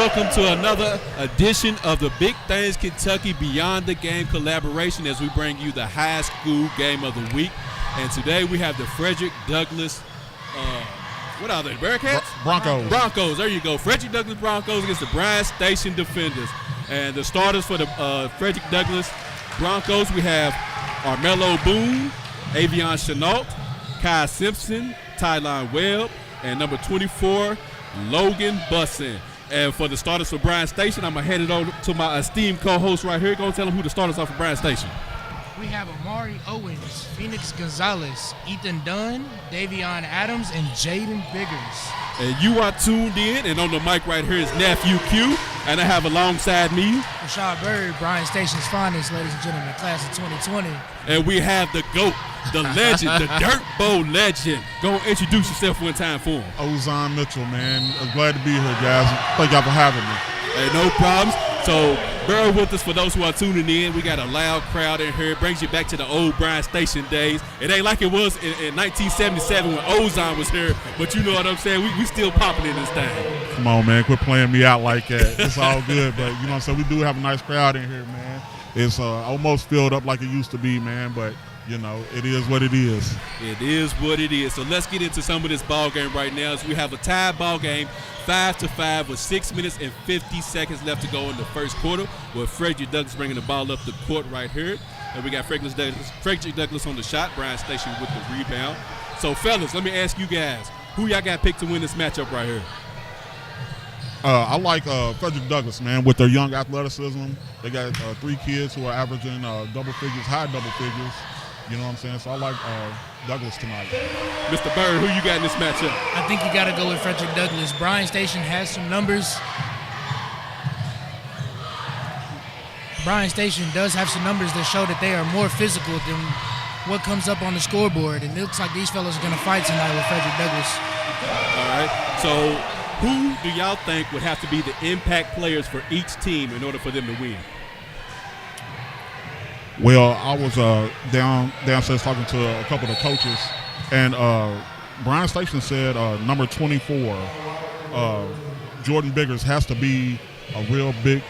welcome to another edition of the Big Things Kentucky Beyond the Game collaboration as we bring you the high school game of the week. And today we have the Frederick Douglass, what are they, Bearcats? Broncos. There you go. Frederick Douglass Broncos against the Bryan Station Defenders. And the starters for the Frederick Douglass Broncos, we have Armello Boone, Avion Chenault, Kai Simpson, Tylon Webb, and number 24, Logan Bussin. And for the starters for Bryan Station, I'm going to hand it over to my esteemed co-host right here. Go tell them who the starters are for Bryan Station. We have Amari Owens, Phoenix Gonzalez, Ethan Dunn, Davion Adams, and Jaden Biggers. And you are tuned in, and on the mic right here is Nephew Q, and I have alongside me Rashad Bird, Bryan Station's finest, ladies and gentlemen, class of 2020. And we have the GOAT, the legend, the Dirt Bowl legend. Go and introduce yourself one time for him. Ozon Mitchell, man. I'm glad to be here, guys. Thank y'all for having me. Hey, no problems. So bear with us for those who are tuning in. We got a loud crowd in here. It brings you back to the old Bryan Station days. It ain't like it was in 1977 when Ozon was here, but you know what I'm saying? We still popping in this thing. Come on, man. Quit playing me out like that. It's all good, but you know what I'm saying? We do have a nice crowd in here, man. It's almost filled up like it used to be, man, but you know, it is what it is. It is what it is. So let's get into some of this ball game right now. As we have a tied ball game, 5-5, with 6 minutes and 50 seconds left to go in the first quarter. With Frederick Douglass bringing the ball up the court right here, and we got Frederick Douglass on the shot. Bryan Station with the rebound. So fellas, let me ask you guys, who y'all got picked to win this matchup right here? I like Frederick Douglass, man, with their young athleticism. They got 3 kids who are averaging double figures, high double figures. You know what I'm saying? So I like Douglass tonight. Mr. Bird, who you got in this matchup? I think you got to go with Frederick Douglass. Bryan Station has some numbers. Bryan Station does have some numbers that show that they are more physical than what comes up on the scoreboard. And it looks like these fellas are going to fight tonight with Frederick Douglass. All right. So who do y'all think would have to be the impact players for each team in order for them to win? Well, I was downstairs talking to a couple of the coaches, and Bryan Station said number 24, Jordan Biggers, has to be a real big,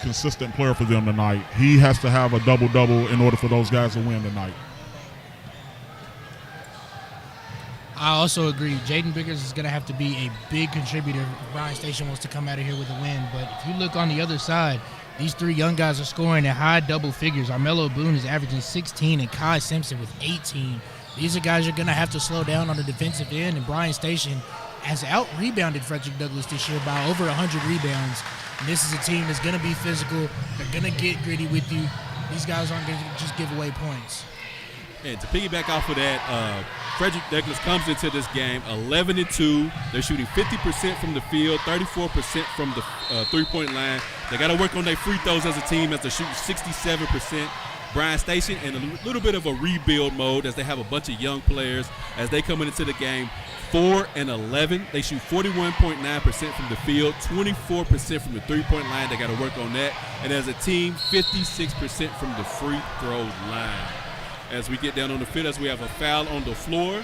consistent player for them tonight. He has to have a double-double in order for those guys to win tonight. I also agree. Jaden Biggers is going to have to be a big contributor if Bryan Station wants to come out of here with a win. But if you look on the other side, these 3 young guys are scoring at high double figures. Armello Boone is averaging 16 and Kai Simpson with 18. These are guys you're going to have to slow down on the defensive end, and Bryan Station has out-rebounded Frederick Douglass this year by over 100 rebounds. And this is a team that's going to be physical. They're going to get gritty with you. These guys aren't going to just give away points. And to piggyback off of that, Frederick Douglass comes into this game 11-2. They're shooting 50% from the field, 34% from the three-point line. They got to work on their free throws as a team as they're shooting 67%. Bryan Station in a little bit of a rebuild mode as they have a bunch of young players as they come into the game 4-11. They shoot 41.9% from the field, 24% from the three-point line. They got to work on that. And as a team, 56% from the free throw line. As we get down on the field, as we have a foul on the floor.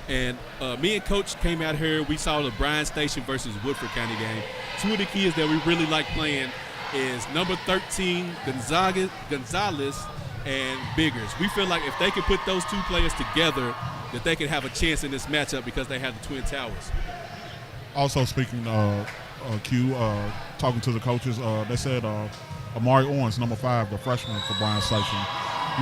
And me and Coach came out here. We saw the Bryan Station versus Woodford County game. 2 of the kids that we really like playing is number 13, Gonzalez, and Biggers. We feel like if they could put those 2 players together, that they could have a chance in this matchup because they have the Twin Towers. Also speaking, Q, talking to the coaches, they said Amari Owens, number 5, the freshman for Bryan Station,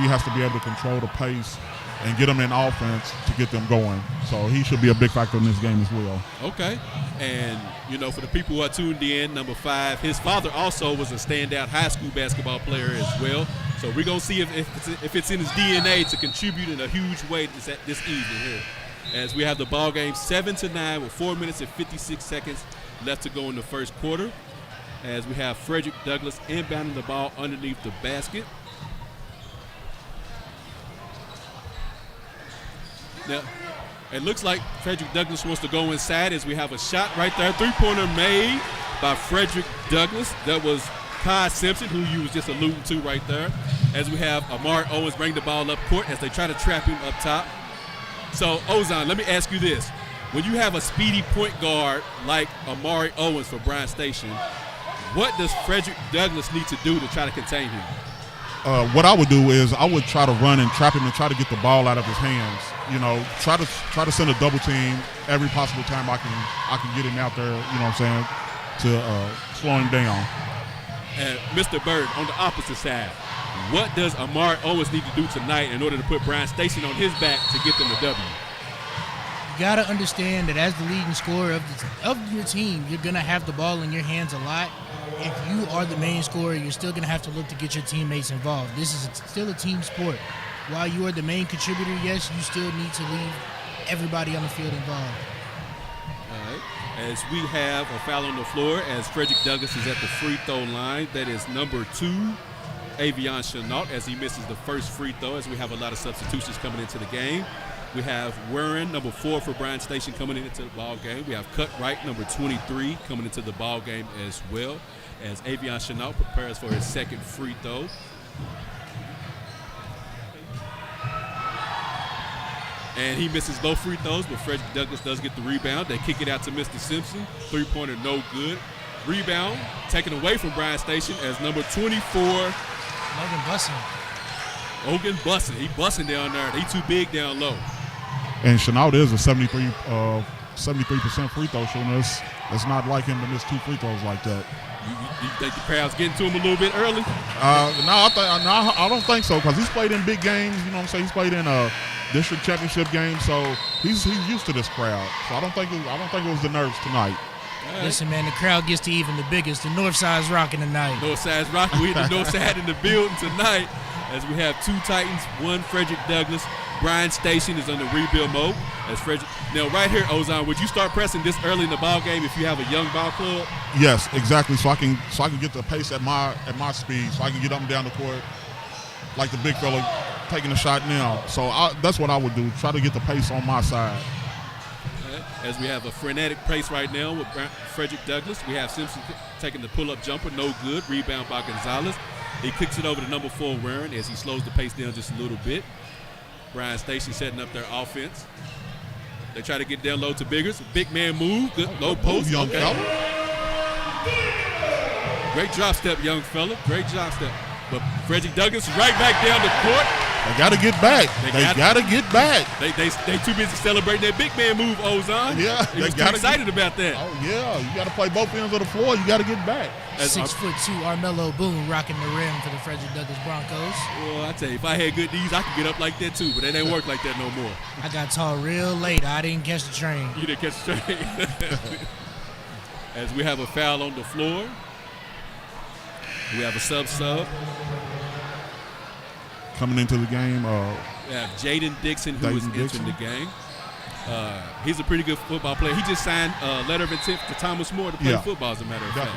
he has to be able to control the pace and get them in offense to get them going. So he should be a big factor in this game as well. Okay. And, you know, for the people who are tuned in, number 5, his father also was a standout high school basketball player as well. So we're going to see if it's in his DNA to contribute in a huge way this evening here. As we have the ball game 7-9 with 4 minutes and 56 seconds left to go in the first quarter. As we have Frederick Douglass inbounding the ball underneath the basket. Now, it looks like Frederick Douglass wants to go inside as we have a shot right there. 3-pointer made by Frederick Douglass. That was Kai Simpson, who you was just alluding to right there. As we have Amari Owens bring the ball up court as they try to trap him up top. So, Ozon, let me ask you this. when you have a speedy point guard like Amari Owens for Bryan Station, what does Frederick Douglass need to do to try to contain him? What I would do is I would try to run and trap him and try to get the ball out of his hands. You know, try to send a double team every possible time I can get him out there. You know what I'm saying, to slow him down. And Mr. Bird, on the opposite side, what does Amari Owens need to do tonight in order to put Bryan Station on his back to get them the W? You got to understand that as the leading scorer of your team, you're going to have the ball in your hands a lot. If you are the main scorer, you're still going to have to look to get your teammates involved. This is still a team sport. While you are the main contributor, yes, you still need to leave everybody on the field involved. All right. As we have a foul on the floor, as Frederick Douglass is at the free throw line, that is number 2, Avion Chenault, as he misses the first free throw, as we have a lot of substitutions coming into the game. We have Warren, number 4 for Bryan Station, coming into the ball game. We have Cutright, number 23, coming into the ball game as well, as Avion Chenault prepares for his second free throw. And he misses both free throws, but Frederick Douglass does get the rebound. They kick it out to Mr. Simpson. Three-pointer, no good. Rebound taken away from Bryan Station as number 24. Logan Bussin. Logan Bussin. He busting down there. He too big down low. And Chenault is a 73% free throw shooter. It's not like him to miss 2 free throws like that. You think the crowd's getting to him a little bit early? I don't think so, because he's played in big games. You know what I'm saying? He's played in district championship games, so he's used to this crowd. So I don't think it was the nerves tonight. Right. Listen, man, the crowd gets to even the biggest. The North Side's rocking tonight. North Side's rocking. We hit the North Side in the building tonight, as we have 2 Titans, 1 Frederick Douglass. Bryan Station is under rebuild mode. As Frederick, now right here, Ozan, would you start pressing this early in the ball game if you have a young ball club? Yes, exactly. So I can get the pace at my speed, so I can get up and down the court like the big fella taking a shot now. So that's what I would do. Try to get the pace on my side. As we have a frenetic pace right now with Frederick Douglass. We have Simpson taking the pull-up jumper, no good. Rebound by Gonzalez. He kicks it over to number 4, Warren, as he slows the pace down just a little bit. Bryan Station setting up their offense. They try to get down low to Biggers. Big man move, good low post. Young fella. Great drop step, young fella. Great drop step. But Frederick Douglass right back down the court. They got to get back. They got to get back. They too busy celebrating their big man move, Ozan. Yeah, he was too excited about that. Oh yeah, you got to play both ends of the floor. You got to get back. 6'2" Armello Boone rocking the rim for the Frederick Douglass Broncos. Well, I tell you, if I had good knees, I could get up like that too. But it ain't work like that no more. I got tall real late. I didn't catch the train. You didn't catch the train. As we have a foul on the floor, we have a sub. Coming into the game, we have Jaden Dixon, who is entering the game. He's a pretty good football player. He just signed a letter of intent to Thomas More to play football, as a matter of fact.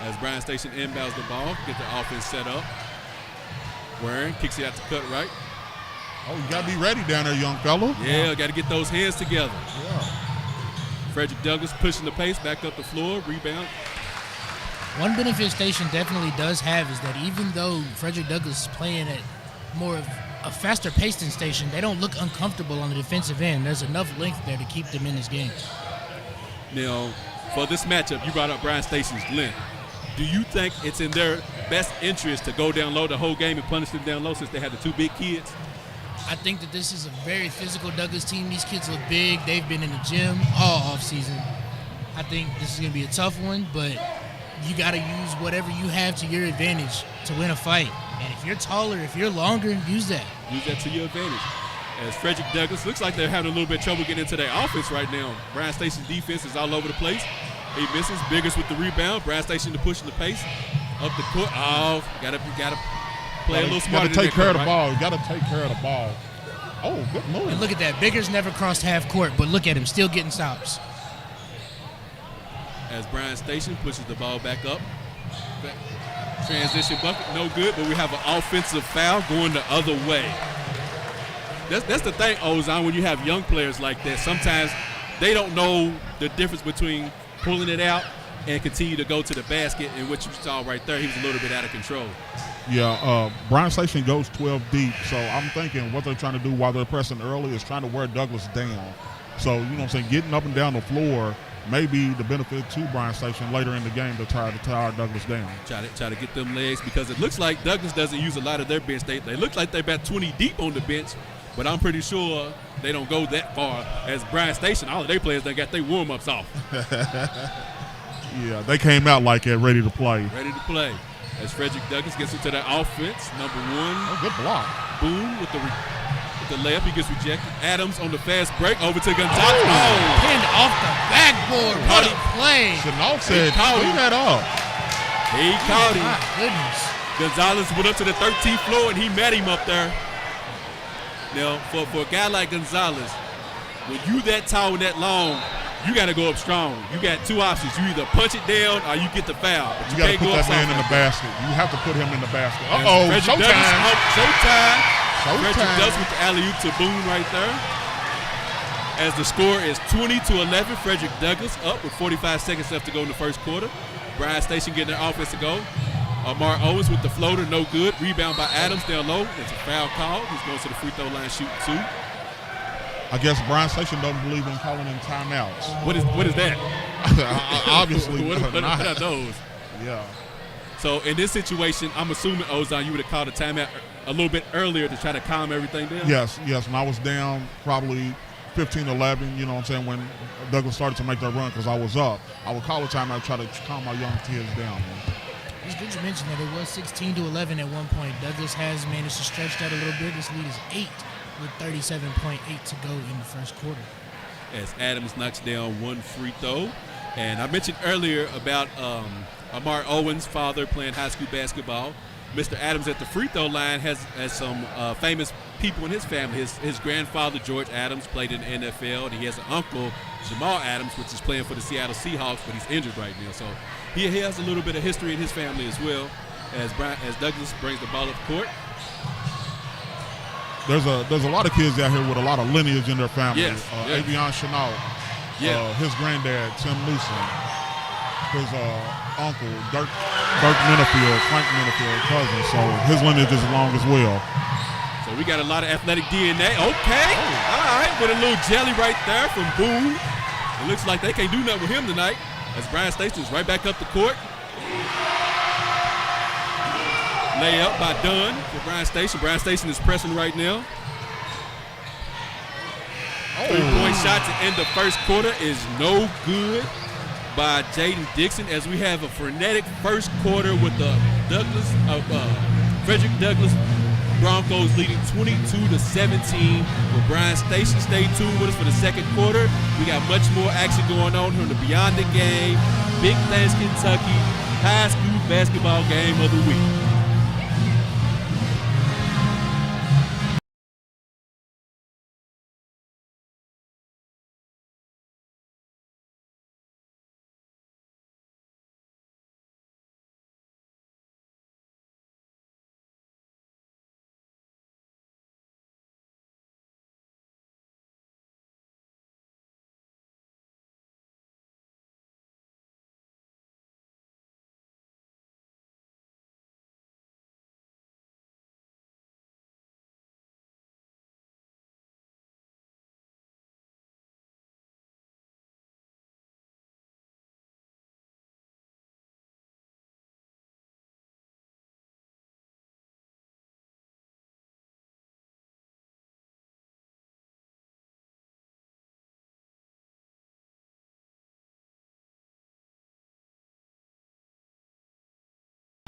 As Bryan Station inbounds the ball, get the offense set up. Warren kicks it out to Cutright. Oh, you got to be ready down there, young fella. Yeah, got to get those hands together. Yeah. Frederick Douglass pushing the pace back up the floor, rebound. One benefit Station definitely does have is that even though Frederick Douglass is playing at more of a faster pace than Station, they don't look uncomfortable on the defensive end. There's enough length there to keep them in this game. Now, for this matchup, you brought up Bryan Station's length. Do you think it's in their best interest to go down low the whole game and punish them down low since they have the 2 big kids? I think that this is a very physical Douglass team. These kids look big. They've been in the gym all offseason. I think this is going to be a tough one, but you got to use whatever you have to your advantage to win a fight. And if you're taller, if you're longer, use that. Use that to your advantage. As Frederick Douglass looks like they're having a little bit of trouble getting into their offense right now. Bryan Station's defense is all over the place. He misses. Biggers with the rebound. Bryan Station to pushing the pace up the court. Oh, gotta play a little smarter. Got to take care of the ball. You got to take care of the ball. Oh, good move. And look at that. Biggers never crossed half court, but look at him, still getting stops. As Bryan Station pushes the ball back up. Transition bucket, no good, but we have an offensive foul going the other way. That's the thing, Ozan, when you have young players like that, sometimes they don't know the difference between pulling it out and continue to go to the basket, and what you saw right there, he was a little bit out of control. Yeah, Bryan Station goes 12 deep, so I'm thinking what they're trying to do while they're pressing early is trying to wear Douglass down. So, you know what I'm saying, getting up and down the floor may be the benefit to Bryan Station later in the game to try to tire Douglas down. Try to get them legs, because it looks like Douglas doesn't use a lot of their bench. They look like they're about 20 deep on the bench, but I'm pretty sure they don't go that far. As Bryan Station, all of their players, they got their warm-ups off. Yeah, they came out like that, ready to play. Ready to play. As Frederick Douglass gets into that offense, number one. Oh, good block. Boone with the layup. He gets rejected. Adams on the fast break over to Gonzalez. Oh, pinned off the backboard. What a play. Chenault said, clean that up. He caught him. My goodness. Gonzalez went up to the 13th floor, and he met him up there. Now, for a guy like Gonzalez, when you that tall and that long, you got to go up strong. You got two options. You either punch it down or you get the foul. You got to put that man in the basket. You have to put him in the basket. Showtime. Showtime. Frederick Douglass with the alley-oop to Boone right there. As the score is 20-11, Frederick Douglass up with 45 seconds left to go in the first quarter. Bryan Station getting their offense to go. Amar Owens with the floater, no good. Rebound by Adams down low. It's a foul call. He's going to the free throw line shooting 2. I guess Bryan Station doesn't believe in calling in timeouts. What is that? Obviously, what are those? Yeah. So in this situation, I'm assuming, Ozan, you would have called a timeout a little bit earlier to try to calm everything down? Yes. When I was down probably 15-11, you know what I'm saying, when Douglas started to make that run because I was up, I would call a timeout to try to calm my young kids down. It's good you mentioned that it was 16-11 at one point. Douglas has managed to stretch that a little bit. This lead is 8 with 37.8 to go in the first quarter. As Adams knocks down one free throw. And I mentioned earlier about Amar Owens' father playing high school basketball. Mr. Adams at the free throw line has some famous people in his family. His grandfather, George Adams, played in the NFL, and he has an uncle, Jamal Adams, which is playing for the Seattle Seahawks, but he's injured right now. So he has a little bit of history in his family as well, as Douglas brings the ball up court. There's a lot of kids out here with a lot of lineage in their family. Yes. Avion Chenault, his granddad, Tim Newsom, his uncle, Dirk Minifield, Frank Minifield, cousin. So his lineage is long as well. So we got a lot of athletic DNA. Okay. All right. With a little jelly right there from Boone. It looks like they can't do nothing with him tonight, as Bryan Station is right back up the court. Layup by Dunn for Bryan Station. Bryan Station is pressing right now. Three-point shot to end the first quarter is no good by Jaden Dixon, as we have a frenetic first quarter with the Frederick Douglass Broncos leading 22-17 with Bryan Station. Stay tuned with us for the second quarter. We got much more action going on here on the Beyond the Game Big Things Kentucky high school basketball game of the week.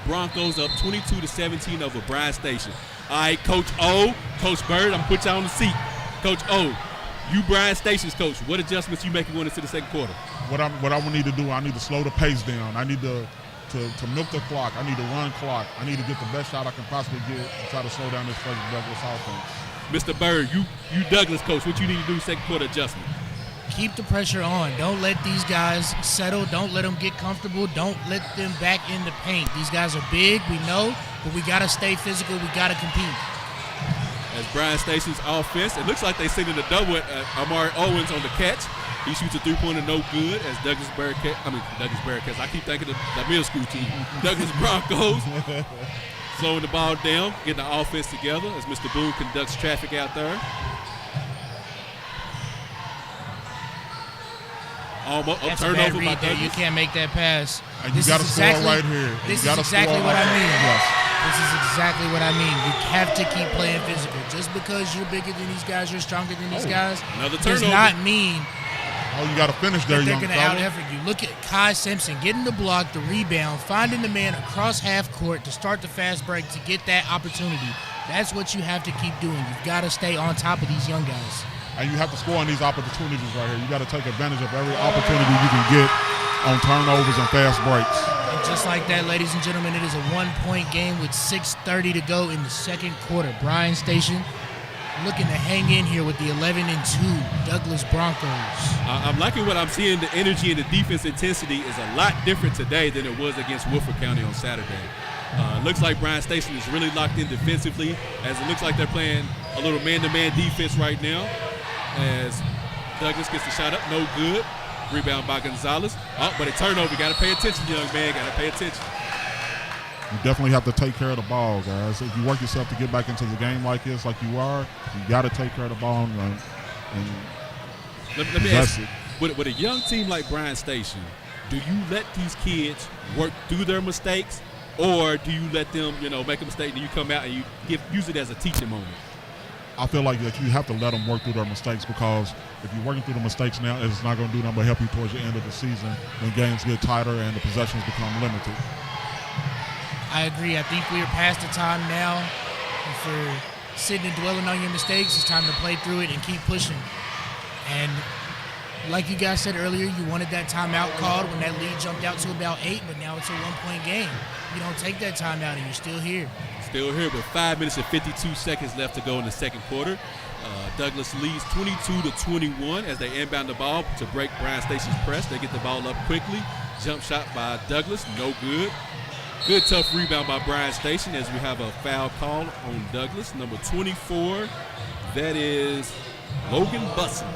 Broncos up 22-17 over Bryan Station. All right, Coach O, Coach Bird, I'm going to put you on the seat. Coach O, you Bryan Station's coach. What adjustments you making going into the second quarter? What I will need to do, I need to slow the pace down. I need to milk the clock. I need to run clock. I need to get the best shot I can possibly get and try to slow down this Frederick Douglass offense. Mr. Bird, you Douglas coach, what you need to do second quarter adjustment? Keep the pressure on. Don't let these guys settle. Don't let them get comfortable. Don't let them back in the paint. These guys are big, we know, but we got to stay physical. We got to compete. As Bryan Station's offense, it looks like they send in a double at Amari Owens on the catch. He shoots a three-pointer no good as Douglas Bearcats. I keep thinking of the middle school team. Douglas Broncos slowing the ball down, getting the offense together as Mr. Boone conducts traffic out there. Almost a That's a bad turnover by read there. You Douglas. can't make that pass. And you got to score right here. This is exactly what I mean. This is exactly what I mean. You have to keep playing physical. Just because you're bigger than these guys, you're stronger than these guys, Another does turnover. not mean Oh, you got to finish there, that they're young going to fella. out-effort you. Look at Kai Simpson getting the block, the rebound, finding the man across half court to start the fast break to get that opportunity. That's what you have to keep doing. You've got to stay on top of these young guys. And you have to score on these opportunities right here. You got to take advantage of every opportunity you can get on turnovers and fast breaks. And just like that, ladies and gentlemen, it is a one-point game with 6:30 to go in the second quarter. Bryan Station looking to hang in here with the 11-2 Douglas Broncos. I'm liking what I'm seeing. The energy and the defense intensity is a lot different today than it was against Woodford County on Saturday. Looks like Bryan Station is really locked in defensively, as it looks like they're playing a little man-to-man defense right now. As Douglas gets the shot up, no good. Rebound by Gonzalez. Oh, but a turnover. Got to pay attention, young man. Got to pay attention. You definitely have to take care of the ball, guys. If you work yourself to get back into the game like this, like you are, you got to take care of the ball and Let me ask you, with a young team like Bryan Station, do you let these kids work through their mistakes, or do you let them, make a mistake and you come out and you use it as a teaching moment? I feel like that you have to let them work through their mistakes, because if you're working through the mistakes now, it's not going to do nothing but help you towards the end of the season when games get tighter and the possessions become limited. I agree. I think we are past the time now for sitting and dwelling on your mistakes. It's time to play through it and keep pushing. And like you guys said earlier, you wanted that timeout called when that lead jumped out to about 8, but now it's a one-point game. You don't take that timeout and you're still here. Still here with 5 minutes and 52 seconds left to go in the second quarter. Douglas leads 22-21 as they inbound the ball to break Bryan Station's press. They get the ball up quickly. Jump shot by Douglas, no good. Good tough rebound by Bryan Station as we have a foul call on Douglas. Number 24, that is Logan Busson.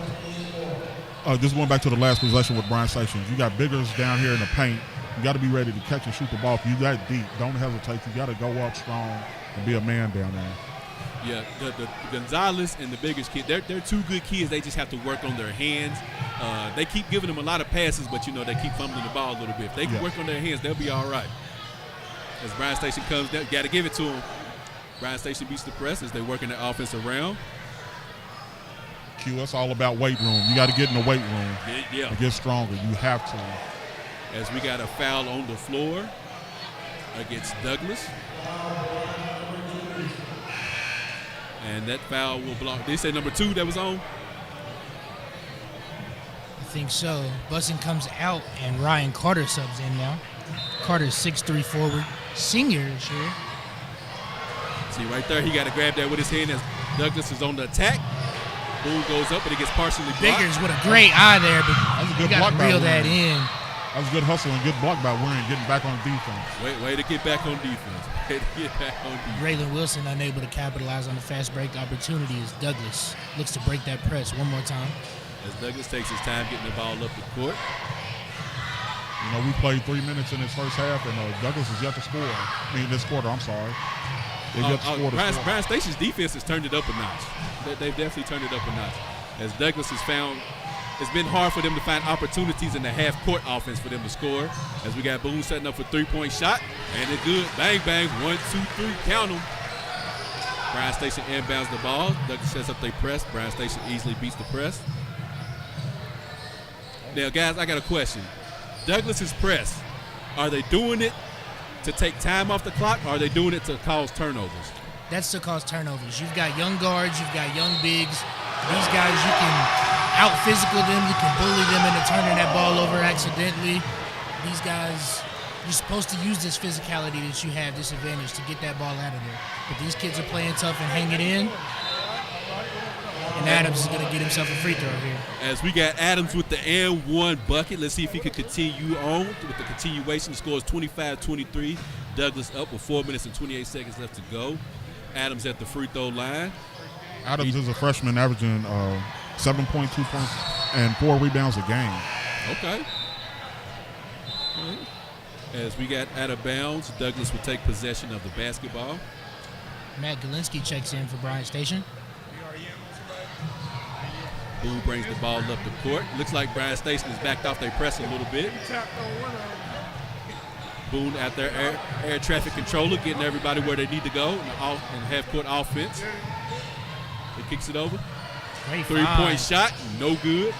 Just going back to the last possession with Bryan Station, you got biggers down here in the paint. You got to be ready to catch and shoot the ball. If you that deep, don't hesitate. You got to go up strong and be a man down there. Yeah, the Gonzalez and the biggest kid, they're two good kids. They just have to work on their hands. They keep giving them a lot of passes, but, they keep fumbling the ball a little bit. If they can work on their hands, they'll be all right. As Bryan Station comes down, got to give it to them. Bryan Station beats the press as they're working the offense around. Q, it's all about weight room. You got to get in the weight room and get stronger. You have to. As we got a foul on the floor against Douglas. And that foul will block. They say number 2 that was on? I think so. Bussin comes out and Ryan Carter subs in now. Carter's 6'3" forward. Senior this year. See right there, he got to grab that with his hand as Douglas is on the attack. Boom goes up, but it gets partially blocked. Biggers with a great eye there, but That's a good you got block to by reel Warren. that in. That was good hustle and good block by Warren, getting back on defense. Way to get back on defense. Way to get back on defense. Raylan Wilson unable to capitalize on the fast break opportunity as Douglas looks to break that press one more time. As Douglas takes his time getting the ball up the court. We played 3 minutes in this first half, and Douglas is yet to score. This quarter, I'm sorry. They've yet to score. Bryan Station's defense has turned it up a notch. They've definitely turned it up a notch. As Douglas has found, it's been hard for them to find opportunities in the half-court offense for them to score. As we got Boone setting up for three-point shot, and it's good. Bang, bang, 1, 2, 3, count them. Bryan Station inbounds the ball. Douglas sets up their press. Bryan Station easily beats the press. Now, guys, I got a question. Douglas's press, are they doing it to take time off the clock, or are they doing it to cause turnovers? That's to cause turnovers. You've got young guards, you've got young bigs. These guys, you can out-physical them, you can bully them into turning that ball over accidentally. These guys, you're supposed to use this physicality that you have, this advantage, to get that ball out of there. But these kids are playing tough and hanging in. And Adams is going to get himself a free throw here. As we got Adams with the and one bucket. Let's see if he can continue on with the continuation. The score is 25-23. Douglas up with 4 minutes and 28 seconds left to go. Adams at the free throw line. Adams is a freshman averaging 7.2 points and 4 rebounds a game. Okay. As we got out of bounds, Douglas will take possession of the basketball. Matt Galinsky checks in for Bryan Station. Boone brings the ball up the court. Looks like Bryan Station has backed off their press a little bit. Boone at their air traffic controller, getting everybody where they need to go in half-court offense. He kicks it over. Great Three-point find. shot, no good.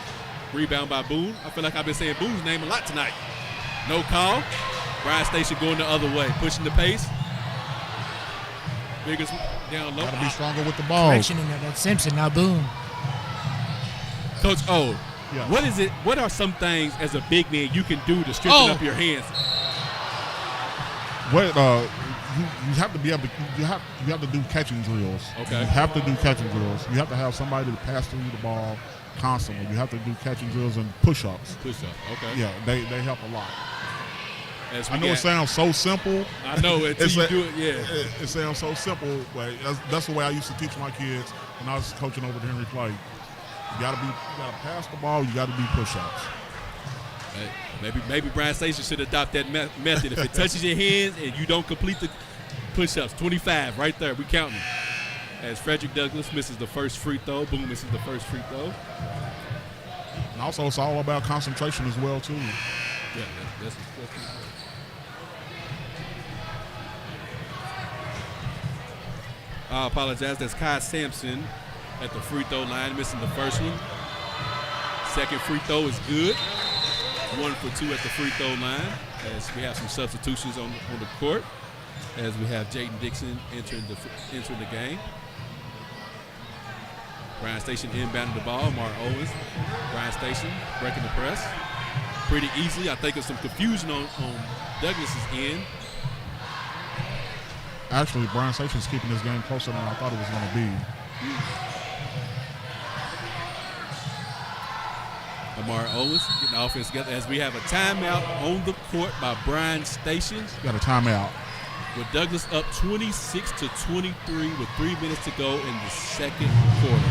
Rebound by Boone. I feel like I've been saying Boone's name a lot tonight. No call. Bryan Station going the other way, pushing the pace. Biggest down low. Got to be stronger with the ball. Correction in there. That's Simpson, not Boone. Coach O, Yeah. what is it? What are some things as a big man you can do to strengthen up your hands? What you have to be able to you have to do catching drills. Okay. You have to do catching drills. You have to have somebody to pass through the ball constantly. You have to do catching drills and push-ups. Push up. Okay. Yeah, they help a lot. As we I know it sounds so simple. I know until you do it. Yeah. It sounds so simple, but that's the way I used to teach my kids when I was coaching over at Henry Clay. You gotta pass the ball. You gotta do push-ups. Hey, maybe Bryan Station should adopt that method. If it touches your hands and you don't complete the push-ups, 25 right there. We counting. As Frederick Douglass misses the first free throw, Boone misses the first free throw. And also, it's all about concentration as well too. Yeah, that's I apologize. That's Kai Sampson at the free throw line, missing the first one. Second free throw is good. 1 for 2 at the free throw line. As we have some substitutions on the court. As we have Jaden Dixon entering the game. Bryan Station inbounding the ball. Mark Owens. Bryan Station breaking the press pretty easily. I think there's some confusion on Douglas's end. Actually, Bryan Station's keeping this game closer than I thought it was going to be. Lamar Owens getting the offense together as we have a timeout on the court by Bryan Station. Got a timeout. With Douglas up 26-23 with 3 minutes to go in the second quarter.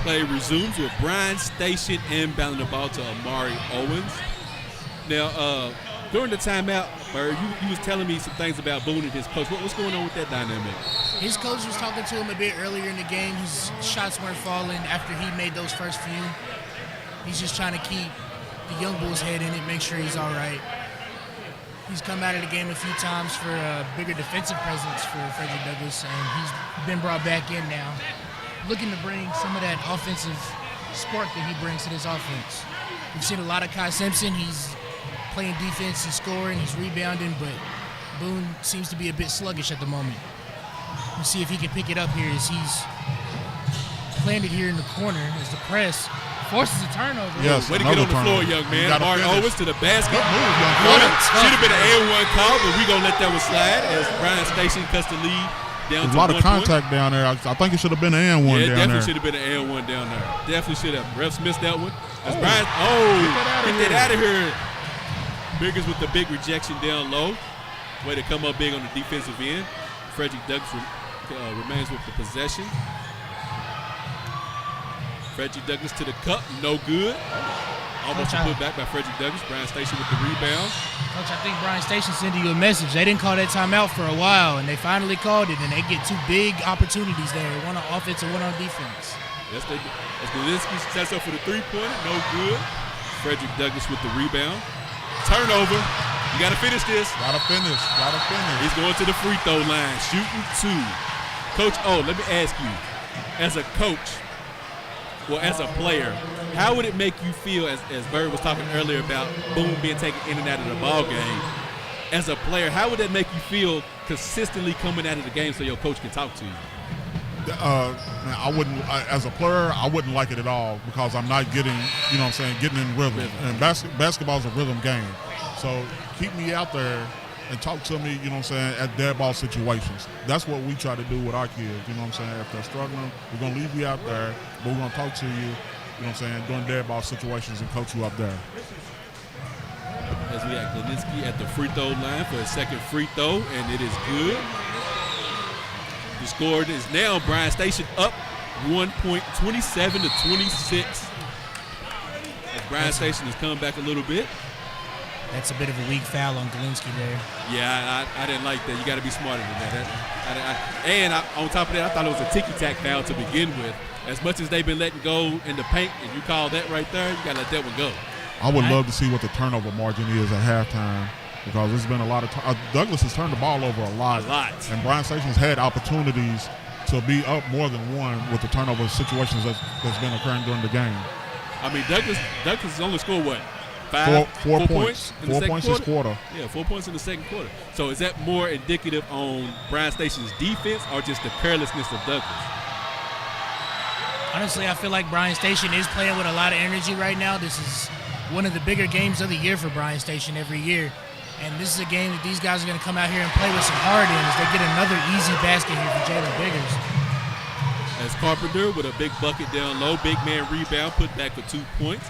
Play resumes with Bryan Station inbounding the ball to Amari Owens. Now, during the timeout, Bird, you was telling me some things about Boone and his coach. What's going on with that dynamic? His coach was talking to him a bit earlier in the game. His shots weren't falling after he made those first few. He's just trying to keep the young bull's head in it, make sure he's all right. He's come out of the game a few times for a bigger defensive presence for Frederick Douglass, and he's been brought back in now, looking to bring some of that offensive spark that he brings to this offense. We've seen a lot of Kai Simpson. He's playing defense, he's scoring, he's rebounding, but Boone seems to be a bit sluggish at the moment. We'll see if he can pick it up here as he's planted here in the corner as the press forces a turnover. Yes, way to get on the floor, young man. Mark Owens to the basket. Should have been an and 1 call, but we're going to let that one slide as Bryan Station cuts the lead down to 1 point. There's a lot of contact down there. I think it should have been an and 1 down there. Yeah, definitely should have been an and 1 down there. Definitely should have. Refs missed that one. As Bryan, get that out of here. Biggers with the big rejection down low. Way to come up big on the defensive end. Frederick Douglass remains with the possession. Frederick Douglass to the cup, no good. Almost put back by Frederick Douglass. Bryan Station with the rebound. Coach, I think Bryan Station sending you a message. They didn't call that timeout for a while, and they finally called it, and they get 2 big opportunities there, one on offense and one on defense. Yes, they do. As Galinsky sets up for the three-pointer, no good. Frederick Douglass with the rebound. Turnover. You got to finish this. Got to finish. He's going to the free throw line, shooting 2. Coach O, let me ask you, as a coach, well, as a player, how would it make you feel, as Bird was talking earlier about Boone being taken in and out of the ball game, as a player, how would that make you feel consistently coming out of the game so your coach can talk to you? Man, I wouldn't. As a player, I wouldn't like it at all because I'm not getting, you know what I'm saying, getting in rhythm. And basketball is a rhythm game. So keep me out there and talk to me, you know what I'm saying, at dead ball situations. That's what we try to do with our kids, you know what I'm saying. If they're struggling, we're going to leave you out there, but we're going to talk to you, you know what I'm saying, during dead ball situations and coach you up there. As we have Gleninsky at the free throw line for his second free throw, and it is good. The score is now Bryan Station up 1 point, 27-26. As Bryan Station has come back a little bit. That's a bit of a weak foul on Gleninsky there. Yeah, I didn't like that. You got to be smarter than that. On top of that, I thought it was a ticky-tack foul to begin with. As much as they've been letting go in the paint, and you call that right there, you got to let that one go. I would love to see what the turnover margin is at halftime because there's been a lot of Douglas has turned the ball over a lot. And Bryan Station's had opportunities to be up more than one with the turnover situations that's been occurring during the game. I mean, Douglas has only scored what? Four points. In the 4 points this quarter. Yeah, 4 points in the second quarter. So is that more indicative on Bryan Station's defense or just the carelessness of Douglas? Honestly, I feel like Bryan Station is playing with a lot of energy right now. This is one of the bigger games of the year for Bryan Station every year. And this is a game that these guys are going to come out here and play with some heart in as they get another easy basket here for Jalen Biggers. As Carpenter with a big bucket down low, big man rebound, put back for 2 points.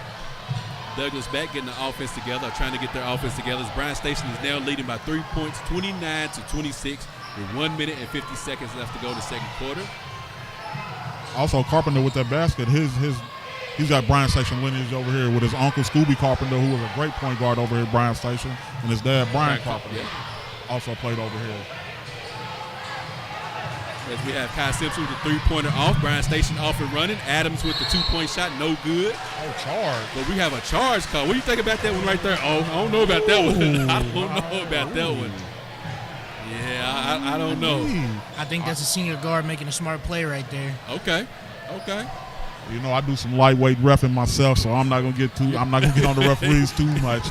Douglas back getting the offense together, trying to get their offense together. As Bryan Station is now leading by 3 points, 29-26, with 1 minute and 50 seconds left to go in the second quarter. Also, Carpenter with that basket, he's got Bryan Station lineage over here with his uncle Scooby Carpenter, who was a great point guard over here at Bryan Station, and his dad Bryan Carpenter also played over here. As we have Kai Simpson with the three-pointer off, Bryan Station off and running. Adams with the two-point shot, no good. Oh, charge. But we have a charge call. What do you think about that one right there? Oh, I don't know about that one. I don't know about that one. Yeah, I don't know. I think that's a senior guard making a smart play right there. Okay. You know, I do some lightweight reffing myself, so I'm not gonna get on the referees too much.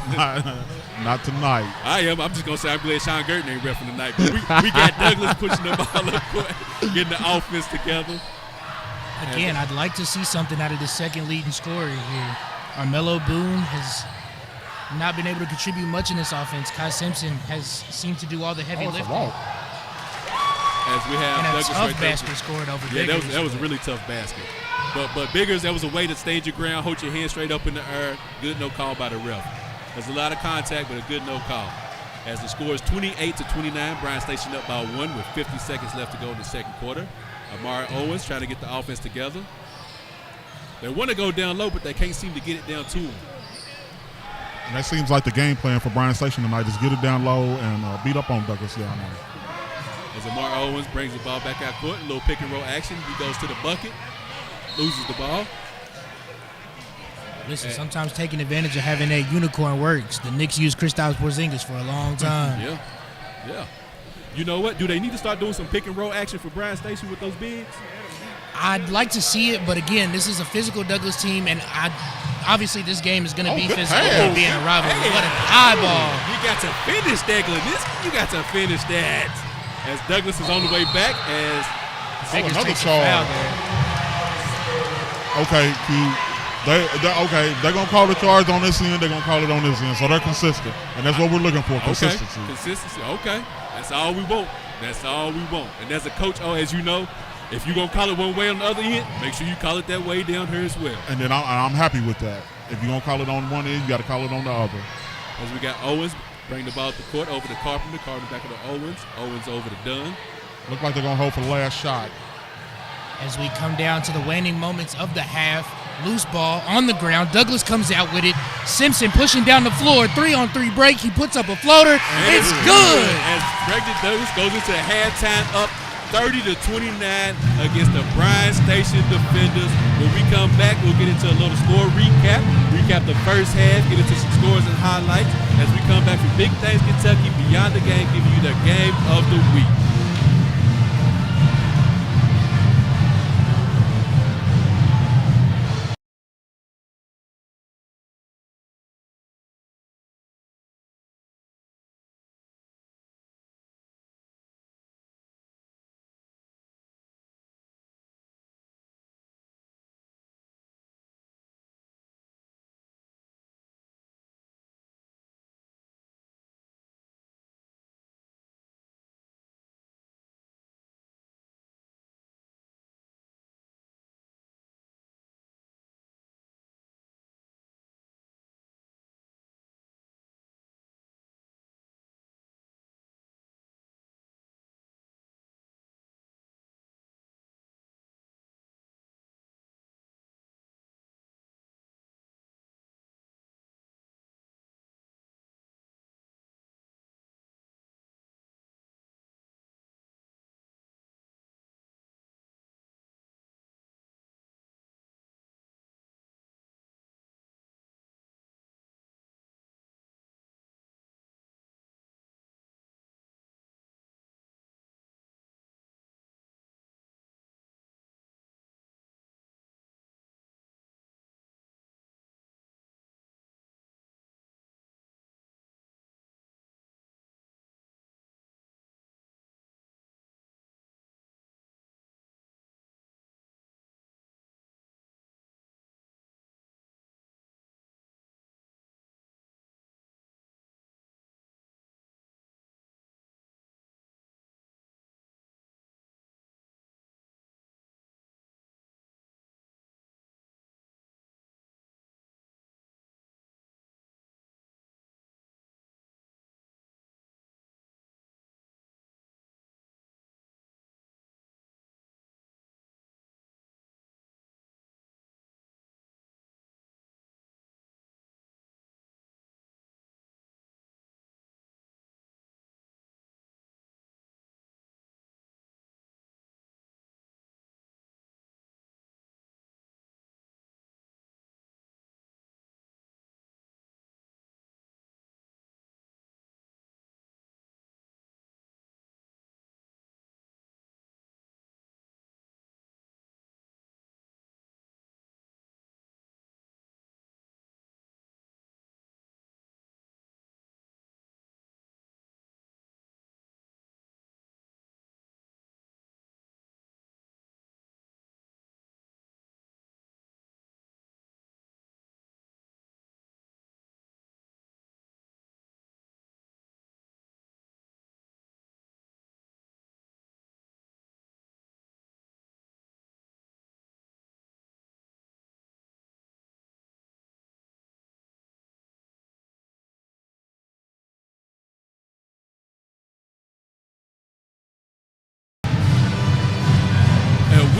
Not tonight. I am. I'm just gonna say I'm glad Sean Gurton ain't reffing tonight. But we got Douglas pushing the ball up court, getting the offense together. Again, I'd like to see something out of the second leading scorer here. Armello Boone has not been able to contribute much in this offense. Kai Simpson has seemed to do all the heavy lifting. As we have and a Douglas tough right basket scored over Yeah, Biggers. that was a really tough basket. But Biggers, that was a way to stage your ground, hold your hand straight up in the air. Good no call by the ref. There's a lot of contact, but a good no call. As the score is 28-29, Bryan Station up by 1 with 50 seconds left to go in the second quarter. Amari Owens trying to get the offense together. They want to go down low, but they can't seem to get it down to him. And that seems like the game plan for Bryan Station tonight is get it down low and beat up on Douglas down there. As Amari Owens brings the ball back out court, a little pick and roll action. He goes to the bucket, loses the ball. Listen, sometimes taking advantage of having that unicorn works. The Knicks used Kristaps Porzingis for a long time. Yeah. You know what? Do they need to start doing some pick and roll action for Bryan Station with those bigs? I'd like to see it, but again, this is a physical Douglas team, and obviously this game is going to be physical, being a rivalry. What an eyeball. You got to finish that, Gleninsky. You got to finish that. As Douglas is on the way back, as Biggers another takes a foul charge. there. Okay, they're gonna call the charge on this end. They're gonna call it on this end, so they're consistent, and that's what we're looking for: consistency. Consistency. Okay, that's all we want. And as a coach, as you know, if you're gonna call it one way on the other end, make sure you call it that way down here as well. And then I'm happy with that. If you're gonna call it on one end, you got to call it on the other. As we got Owens bring the ball to the court over to Carpenter. Carpenter back to Owens. Owens over to Dunn. Look like they're gonna hold for the last shot. As we come down to the waning moments of the half, loose ball on the ground. Douglas comes out with it. Simpson pushing down the floor. 3-on-3 break. He puts up a floater. It's good. As Brendan Douglas goes into halftime up 30-29 against the Bryan Station defenders. When we come back, we'll get into a little score recap. Recap the first half, get into some scores and highlights. As we come back from Big Things Kentucky, Beyond the Game, giving you the game of the week.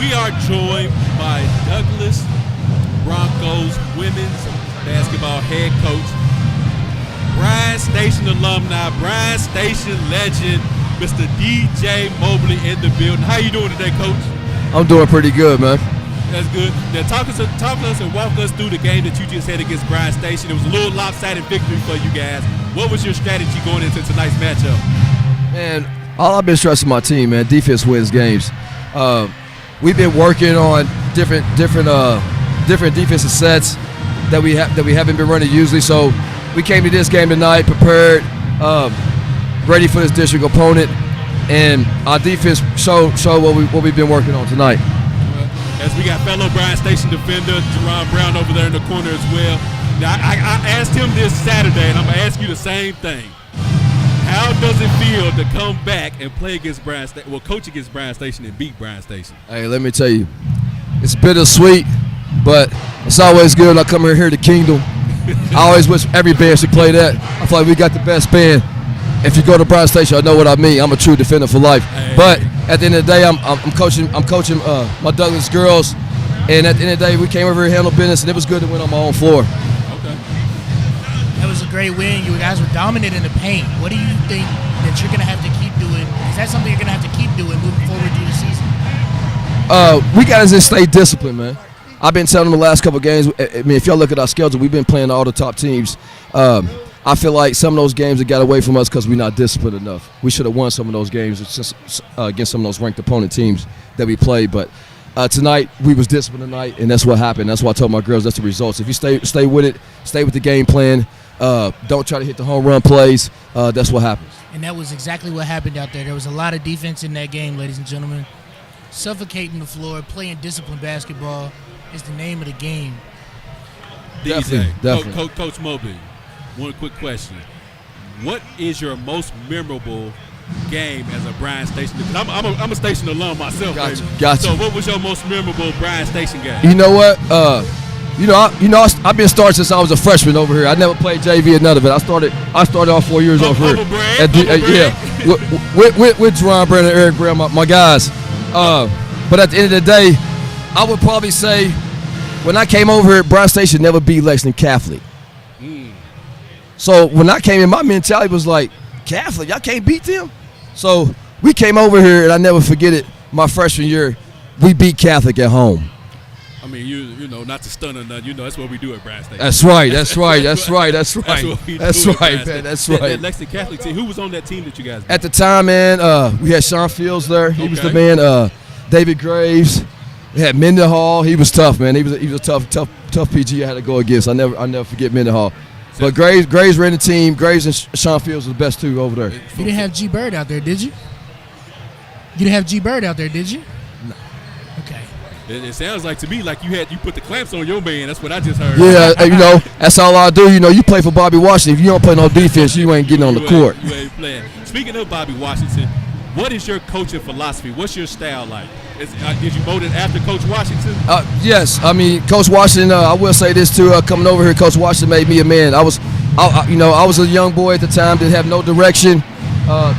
we are joined by Douglas Broncos women's basketball head coach, Bryan Station alumni, Bryan Station legend, Mr. DJ Mobley in the building. How you doing today, Coach? I'm doing pretty good, man. That's good. Now talk to us and walk us through the game that you just had against Bryan Station. It was a little lopsided victory for you guys. What was your strategy going into tonight's matchup? Man, all I've been stressing my team, man, defense wins games. We've been working on different defensive sets that we haven't been running usually. So we came to this game tonight prepared, ready for this district opponent, and our defense showed what we've been working on tonight. As we got fellow Bryan Station defender Jerron Brown over there in the corner as well. Now, I asked him this Saturday, and I'm going to ask you the same thing. How does it feel to come back and play against Bryan Station, coach against Bryan Station and beat Bryan Station? Hey, let me tell you, it's bittersweet, but it's always good when I come here to Kingdom. I always wish every band should play that. I feel like we got the best band. If you go to Bryan Station, I know what I mean. I'm a true defender for life. Hey. But at the end of the day, I'm coaching my Douglas girls, and at the end of the day, we came over here to handle business, and it was good to win on my own floor. Okay. That was a great win. You guys were dominant in the paint. What do you think that you're going to have to keep doing? Is that something you're going to have to keep doing moving forward through the season? We got to just stay disciplined, man. I've been telling them the last couple of games. I mean, if y'all look at our schedule, we've been playing all the top teams. I feel like some of those games that got away from us because we're not disciplined enough. We should have won some of those games against some of those ranked opponent teams that we played. But tonight, we was disciplined tonight, and that's what happened. That's why I told my girls that's the results. If you stay with it, stay with the game plan, don't try to hit the home run plays, that's what happens. And that was exactly what happened out there. There was a lot of defense in that game, ladies and gentlemen. Suffocating the floor, playing disciplined basketball is the name of the game. Definitely. Coach Mobley, one quick question. What is your most memorable game as a Bryan Station? I'm a Station alum myself. Gotcha. So what was your most memorable Bryan Station game? You know what? I've been starting since I was a freshman over here. I never played JV or none of it. I started all 4 years over here. Yeah, with Jerron Brand and Eric Brown, my guys. But at the end of the day, I would probably say when I came over here, Bryan Station never beat Lexington Catholic. So when I came in, my mentality was like, Catholic, y'all can't beat them? So we came over here, and I never forget it, my freshman year, we beat Catholic at home. I mean, you know, not to stun or nothing, that's what we do at Bryan Station. That's right, That's right, That's man. That's right. That Lexington Catholic team, who was on that team that you guys beat? At the time, man, we had Sean Fields there. He was the man. David Graves. We had Mendenhall. He was tough, man. He was a tough PG I had to go against. I never forget Mendenhall. But Graves ran the team. Graves and Sean Fields were the best two over there. You didn't have G Bird out there, did you? You didn't have G Bird out there, did you? No. Okay. It sounds like to me like you put the clamps on your man. That's what I just heard. Yeah, that's all I do. You play for Bobby Washington. If you don't play no defense, you ain't getting on the court. You ain't playing. Speaking of Bobby Washington, what is your coaching philosophy? What's your style like? Did you vote it after Coach Washington? Yes. I mean, Coach Washington, I will say this too, coming over here, Coach Washington made me a man. I was a young boy at the time, didn't have no direction.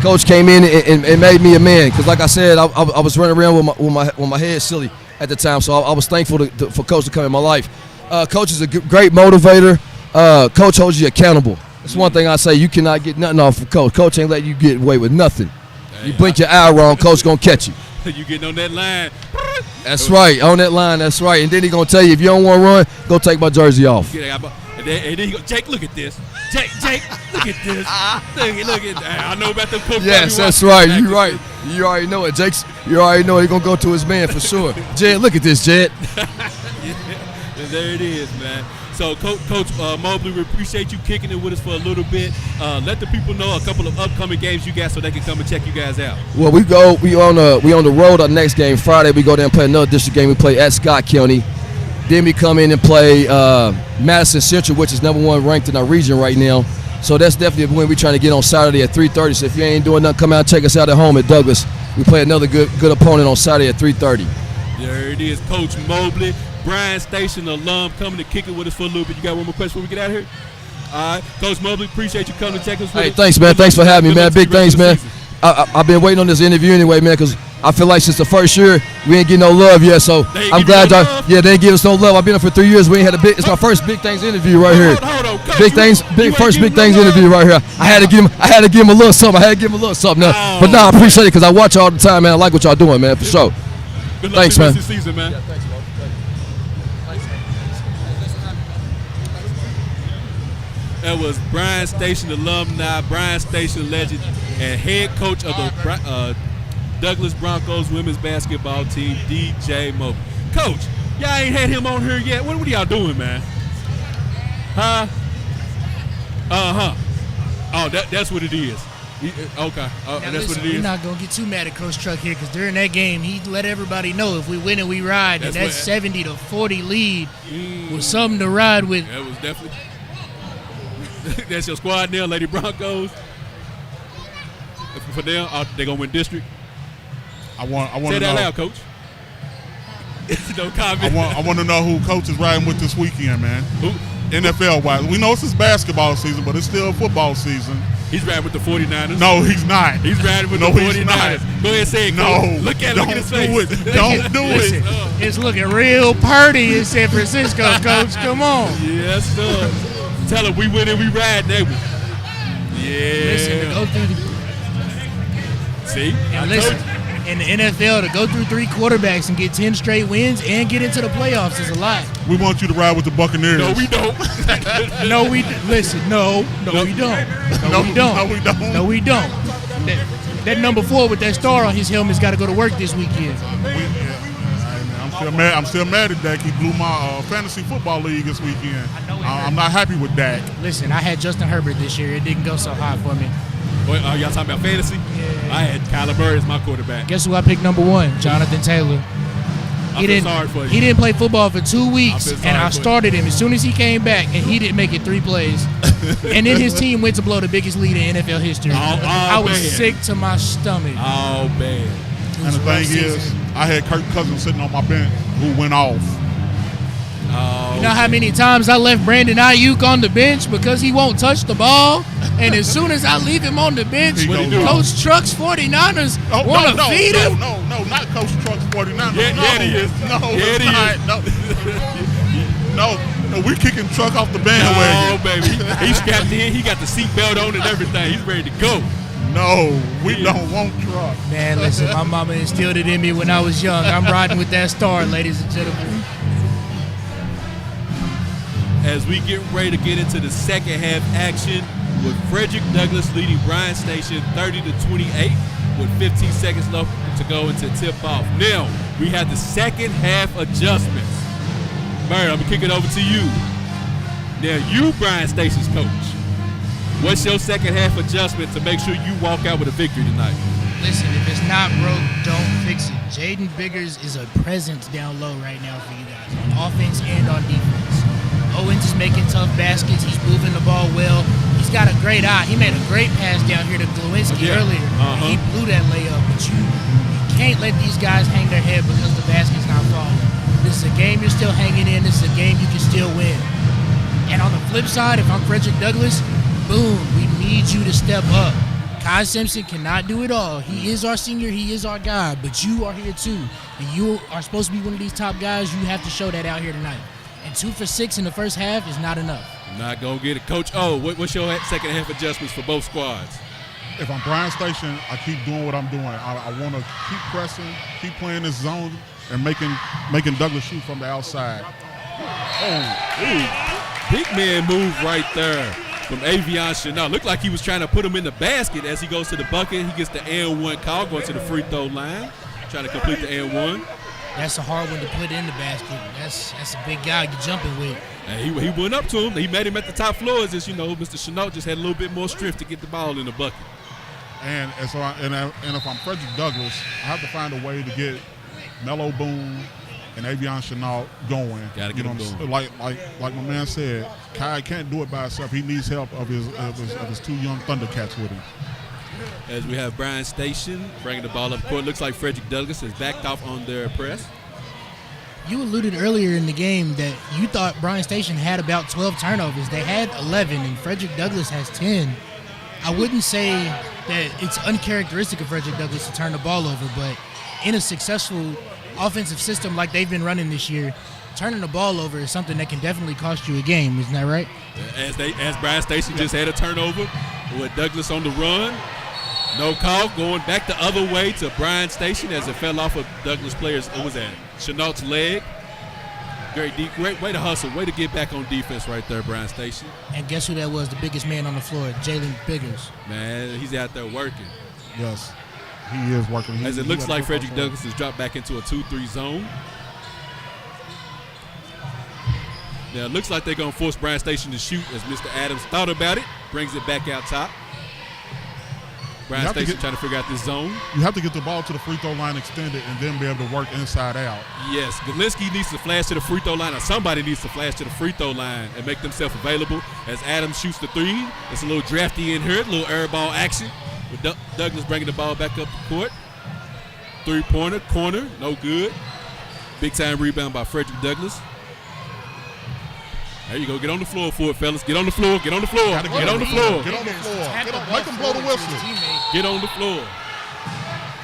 Coach came in and made me a man because, like I said, I was running around with my head silly at the time, so I was thankful for Coach to come in my life. Coach is a great motivator. Coach holds you accountable. That's one thing I say. You cannot get nothing off of Coach. Coach ain't let you get away with nothing. You blink your eye wrong, Coach gonna catch you. You getting on that line. That's right, on that line, that's right. And then he gonna tell you, if you don't want to run, go take my jersey off. And then he go, Jake, look at this. Jake, look at this. Look at that. I know about the coach. Yes, that's right. You're right. You already know it. You already know he's gonna go to his man for sure. Jed, look at this, Jed. Yeah, there it is, man. So, Coach Mobley, we appreciate you kicking it with us for a little bit. Let the people know a couple of upcoming games you got so they can come and check you guys out. Well, we on the road. Our next game Friday, we go there and play another district game. We play at Scott County. Then we come in and play Madison Central, which is #1 ranked in our region right now. So that's definitely a win we're trying to get on Saturday at 3:30. So if you ain't doing nothing, come out and check us out at home at Douglas. We play another good opponent on Saturday at 3:30. There it is, Coach Mobley, Bryan Station alum, coming to kick it with us for a little bit. You got one more question before we get out of here? All right, Coach Mobley, appreciate you coming to check us. Hey, thanks, man. Thanks for having me, man. Big thanks, man. I've been waiting on this interview anyway, man, because I feel like since the first year, we ain't getting no love yet. So I'm glad no y'all. love? Yeah, they ain't give us no love. I've been here for 3 years. We ain't had a big. It's my first big things interview right here. Hold on, Coach, Big things, first big things interview right here. I had to give him a little something. Now. But I appreciate it because I watch y'all all the time, man. I like what y'all doing, man, for sure. Good luck Thanks, the man. rest of the season, man. Yeah, thanks, bro. That was Bryan Station alumni, Bryan Station legend, and head coach of the Douglas Broncos women's basketball team, DJ Mobley. Coach, y'all ain't had him on here yet. What are y'all doing, man? Huh? Oh, that's what it is. Okay. Now That's listen, what it is. we're not going to get too mad at Coach Truck here because during that game, he let everybody know if we win and we ride, That's and that what- 70-40 lead was something to ride with. That was definitely. That's your squad now, Lady Broncos. For them, they gonna win district. I want Say to that know. loud, Coach. No comment. I want to know who coach is riding with this weekend, man. Who? NFL wise, we know it's his basketball season, but it's still football season. He's riding with the 49ers. No, he's not. He's riding with No, the he's 49ers. not. Go ahead and say it, No, Coach. Look at don't his do face. it. Don't do Listen, it. it's looking real party in San Francisco, Coach. Come on. Yes, sir. Tell him we win and we ride, neighbor. Yeah. Listen, to go through See? I and listen, told you. in the NFL, to go through 3 quarterbacks and get 10 straight wins and get into the playoffs is a lot. We want you to ride with the Buccaneers. No, we don't. No, we listen. No, we don't. No, we don't. No, we don't. No, we don't. That number 4 with that star on his helmet's got to go to work this weekend. I'm still mad at Dak. He blew my fantasy football league this weekend. I know it I'm not happy with Dak. Listen, I had Justin Herbert this year. It didn't go so hot for me. Wait, y'all talking about fantasy? Yeah. I had Kyler Murray as my quarterback. Guess who I picked number 1? Jonathan Taylor. I feel sorry for you. He didn't play football for 2 weeks, I feel sorry and I for you. started him as soon as he came back, and he didn't make it 3 plays. And then his team went to blow the biggest lead in NFL history. I was man. sick to my stomach. Oh, man. And the thing is, I had Kirk Cousins sitting on my bench who went off. Oh, You know how many times I left Brandon Ayuk on the bench because he won't touch the ball? And as soon as I leave him on the bench, He goes off. Coach Truck's 49ers want to feed him? No, not Coach Truck's 49. Yeah, no, yeah, it is. No, Yeah, it's it not. No, we kicking Truck off the Oh, bandwagon. baby. He strapped in. He got the seatbelt on and everything. He's ready to go. No, we don't want Truck. Man, listen, my mama instilled it in me when I was young. I'm riding with that star, ladies and gentlemen. As we get ready to get into the second half action with Frederick Douglass leading Bryan Station 30-28 with 15 seconds left to go into tip-off. Now, we have the second half adjustments. Murray, I'm going to kick it over to you. Now, you Bryan Station's coach. What's your second half adjustment to make sure you walk out with a victory tonight? Listen, if it's not broke, don't fix it. Jaden Biggers is a presence down low right now for you guys, on offense and on defense. Owens is making tough baskets. He's moving the ball well. He's got a great eye. He made a great pass down here to Glowinski earlier. Uh-huh. He blew that layup, but you can't let these guys hang their head because the basket's not falling. This is a game you're still hanging in. This is a game you can still win. And on the flip side, if I'm Frederick Douglass, boom, we need you to step up. Kai Simpson cannot do it all. He is our senior. He is our guy. But you are here too. And you are supposed to be one of these top guys. You have to show that out here tonight. And 2 for 6 in the first half is not enough. Not going to get it. Coach O, what's your second half adjustments for both squads? If I'm Bryan Station, I keep doing what I'm doing. I want to keep pressing, keep playing this zone, and making Douglas shoot from the outside. Big man move right there from Avion Chanel. Looked like he was trying to put him in the basket as he goes to the bucket. He gets the and-1 call, going to the free throw line, trying to complete the and-1. That's a hard one to put in the basket. That's a big guy you're jumping with. And he went up to him. He met him at the top floors. As you know, Mr. Chanel just had a little bit more strength to get the ball in the bucket. And if I'm Frederick Douglass, I have to find a way to get Melo Boone and Avion Chanel going. Gotta get them going. Like my man said, Kai can't do it by himself. He needs help of his 2 young Thundercats with him. As we have Bryan Station bringing the ball up court. Looks like Frederick Douglass has backed off on their press. You alluded earlier in the game that you thought Bryan Station had about 12 turnovers. They had 11, and Frederick Douglass has 10. I wouldn't say that it's uncharacteristic of Frederick Douglass to turn the ball over, but in a successful offensive system like they've been running this year, turning the ball over is something that can definitely cost you a game. Isn't that right? As Bryan Station just had a turnover with Douglas on the run. No call, going back the other way to Bryan Station as it fell off of Douglas players. It was at Chenault's leg. Great way to hustle. Way to get back on defense right there, Bryan Station. And guess who that was? The biggest man on the floor, Jalen Biggers. Man, he's out there working. Yes, he is working. As it looks like Frederick Douglass has dropped back into a 2-3 zone. Now, it looks like they're going to force Bryan Station to shoot as Mr. Adams thought about it. Brings it back out top. Bryan Station trying to figure out this zone. You have to get the ball to the free throw line extended and then be able to work inside out. Yes, Galinsky needs to flash to the free throw line, or somebody needs to flash to the free throw line and make themselves available as Adams shoots the three. It's a little drafty in here, a little air ball action. With Douglas bringing the ball back up the court. Three-pointer, corner, no good. Big-time rebound by Frederick Douglass. There you go. Get on the floor for it, fellas. Get on the floor. Get on the floor. Get on the floor. Get on the floor. Make them blow the whistle. Get on the floor.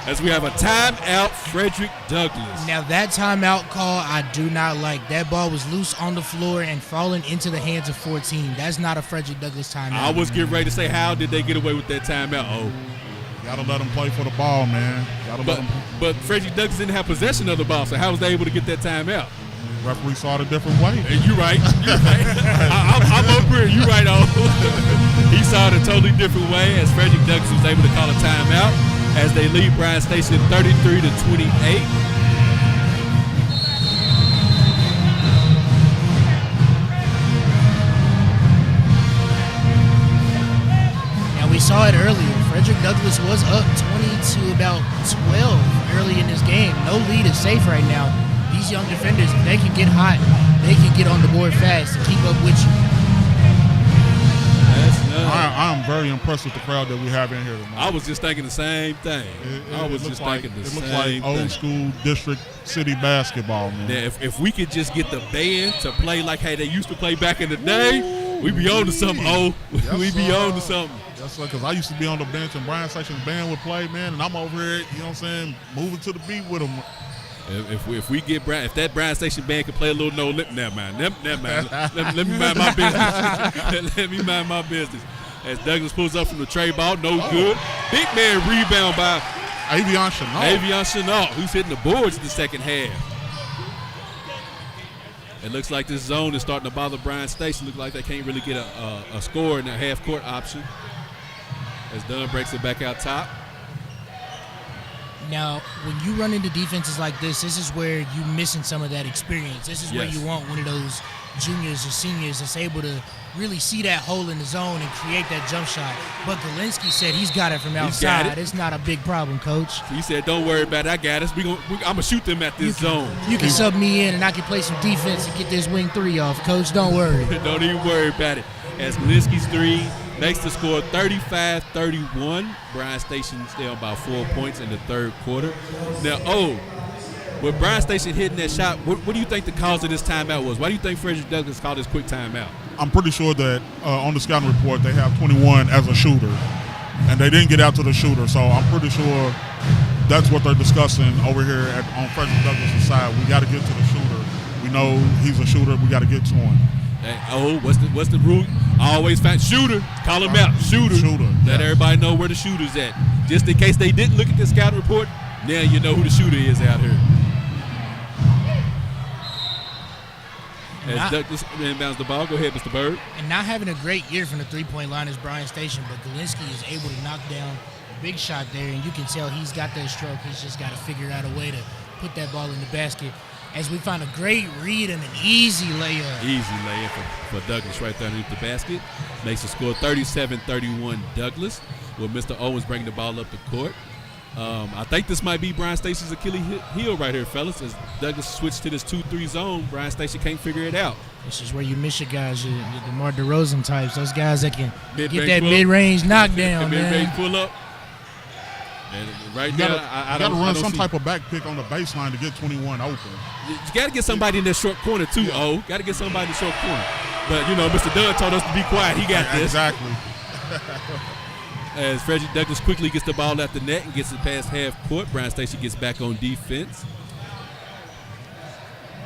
As we have a timeout, Frederick Douglass. Now that timeout call, I do not like. That ball was loose on the floor and falling into the hands of 14. That's not a Frederick Douglass timeout. I was getting ready to say, how did they get away with that timeout? Oh. Gotta let them play for the ball, man. But Frederick Douglass didn't have possession of the ball, so how was they able to get that timeout? Referee saw it a different way. You're right. You're right. I'm over here. You're right, on. He saw it a totally different way as Frederick Douglass was able to call a timeout as they lead Bryan Station 33-28. Now we saw it earlier. Frederick Douglass was up 20 to about 12 early in this game. No lead is safe right now. These young defenders, if they can get hot, they can get on the board fast and keep up with you. I am very impressed with the crowd that we have in here tonight. I was just thinking the same thing. It looks like old school district city basketball, man. Now, if we could just get the band to play like how they used to play back in the day, we'd be on to something, Yes, we'd be on to something. Yes, sir, because I used to be on the bench and Bryan Station's band would play, man, and I'm over here, you know what I'm saying, moving to the beat with them. If we get if that Bryan Station band can play a little no lip, never mind. Let me mind my business. Let me mind my business. As Douglas pulls up from the tray ball, no good. Big man rebound by Avion Chenault, who's hitting the boards in the second half. It looks like this zone is starting to bother Bryan Station. Looks like they can't really get a score in their half-court option. As Dunn breaks it back out top. Now, when you run into defenses like this is where you're missing some of that experience. This is where you want one of those juniors or seniors that's able to really see that hole in the zone and create that jump shot. But Galinsky said he's got it from outside. It's not a big problem, Coach. He said, don't worry about it. I got us. I'm going to shoot them at this zone. You can sub me in and I can play some defense and get this wing three off, Coach. Don't worry. Don't even worry about it. As Galinsky's three makes the score 35-31. Bryan Station still about 4 points in the third quarter. Now, with Bryan Station hitting that shot, what do you think the cause of this timeout was? Why do you think Frederick Douglass called this quick timeout? I'm pretty sure that on the scouting report they have 21 as a shooter, and they didn't get out to the shooter. So I'm pretty sure that's what they're discussing over here on Frederick Douglass' side. We got to get to the shooter. We know he's a shooter. We got to get to him. Hey, what's the rule? I always find shooter. Call him out. Shooter. Let everybody know where the shooter's at. Just in case they didn't look at the scouting report, now you know who the shooter is out here. As Douglas inbounds the ball, go ahead, Mr. Bird. And not having a great year from the three-point line is Bryan Station, but Galinsky is able to knock down a big shot there, and you can tell he's got that stroke. He's just got to figure out a way to put that ball in the basket. As we find a great read and an easy layup. Easy layup for Douglas right there underneath the basket. Makes the score 37-31 Douglas, with Mr. Owens bringing the ball up the court. I think this might be Bryan Station's Achilles heel right here, fellas. As Douglas switched to this 2-3 zone, Bryan Station can't figure it out. This is where you miss your guys, your DeMar DeRozan types, those guys that can get that pull-up. mid-range knockdown, man. Mid-range pull-up. And right now, I don't run some type of back pick on the baseline to get 21 open. You got to get somebody in that short corner, too, Got to get somebody in the short corner. But, Mr. Dunn told us to be quiet. He got this. Exactly. as Frederick Douglass quickly gets the ball at the net and gets it past half court. Bryan Station gets back on defense.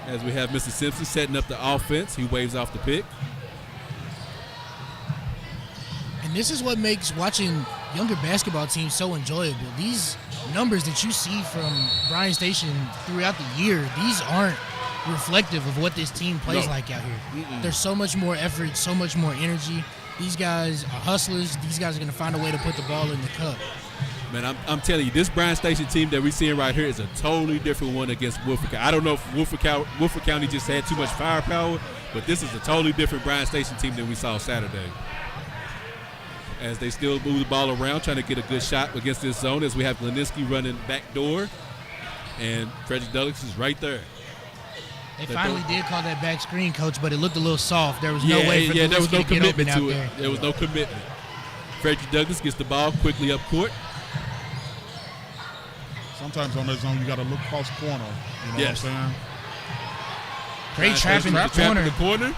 As we have Mr. Simpson setting up the offense. He waves off the pick. And this is what makes watching younger basketball teams so enjoyable. These numbers that you see from Bryan Station throughout the year, these aren't reflective of what this team plays like out here. There's so much more effort, so much more energy. These guys are hustlers. These guys are going to find a way to put the ball in the cup. Man, I'm telling you, this Bryan Station team that we're seeing right here is a totally different one against Woodford County. I don't know if Woodford County just had too much firepower, but this is a totally different Bryan Station team than we saw Saturday. As they still move the ball around, trying to get a good shot against this zone, as we have Leniski running back door, and Frederick Douglass is right there. They finally did call that back screen, Coach, but it looked a little soft. There was no way for there was no to get open commitment out to it. there. There was no commitment. Frederick Douglass gets the ball quickly up court. Sometimes on that zone, you got to look across the corner. You know what I'm saying? Great trap in the corner.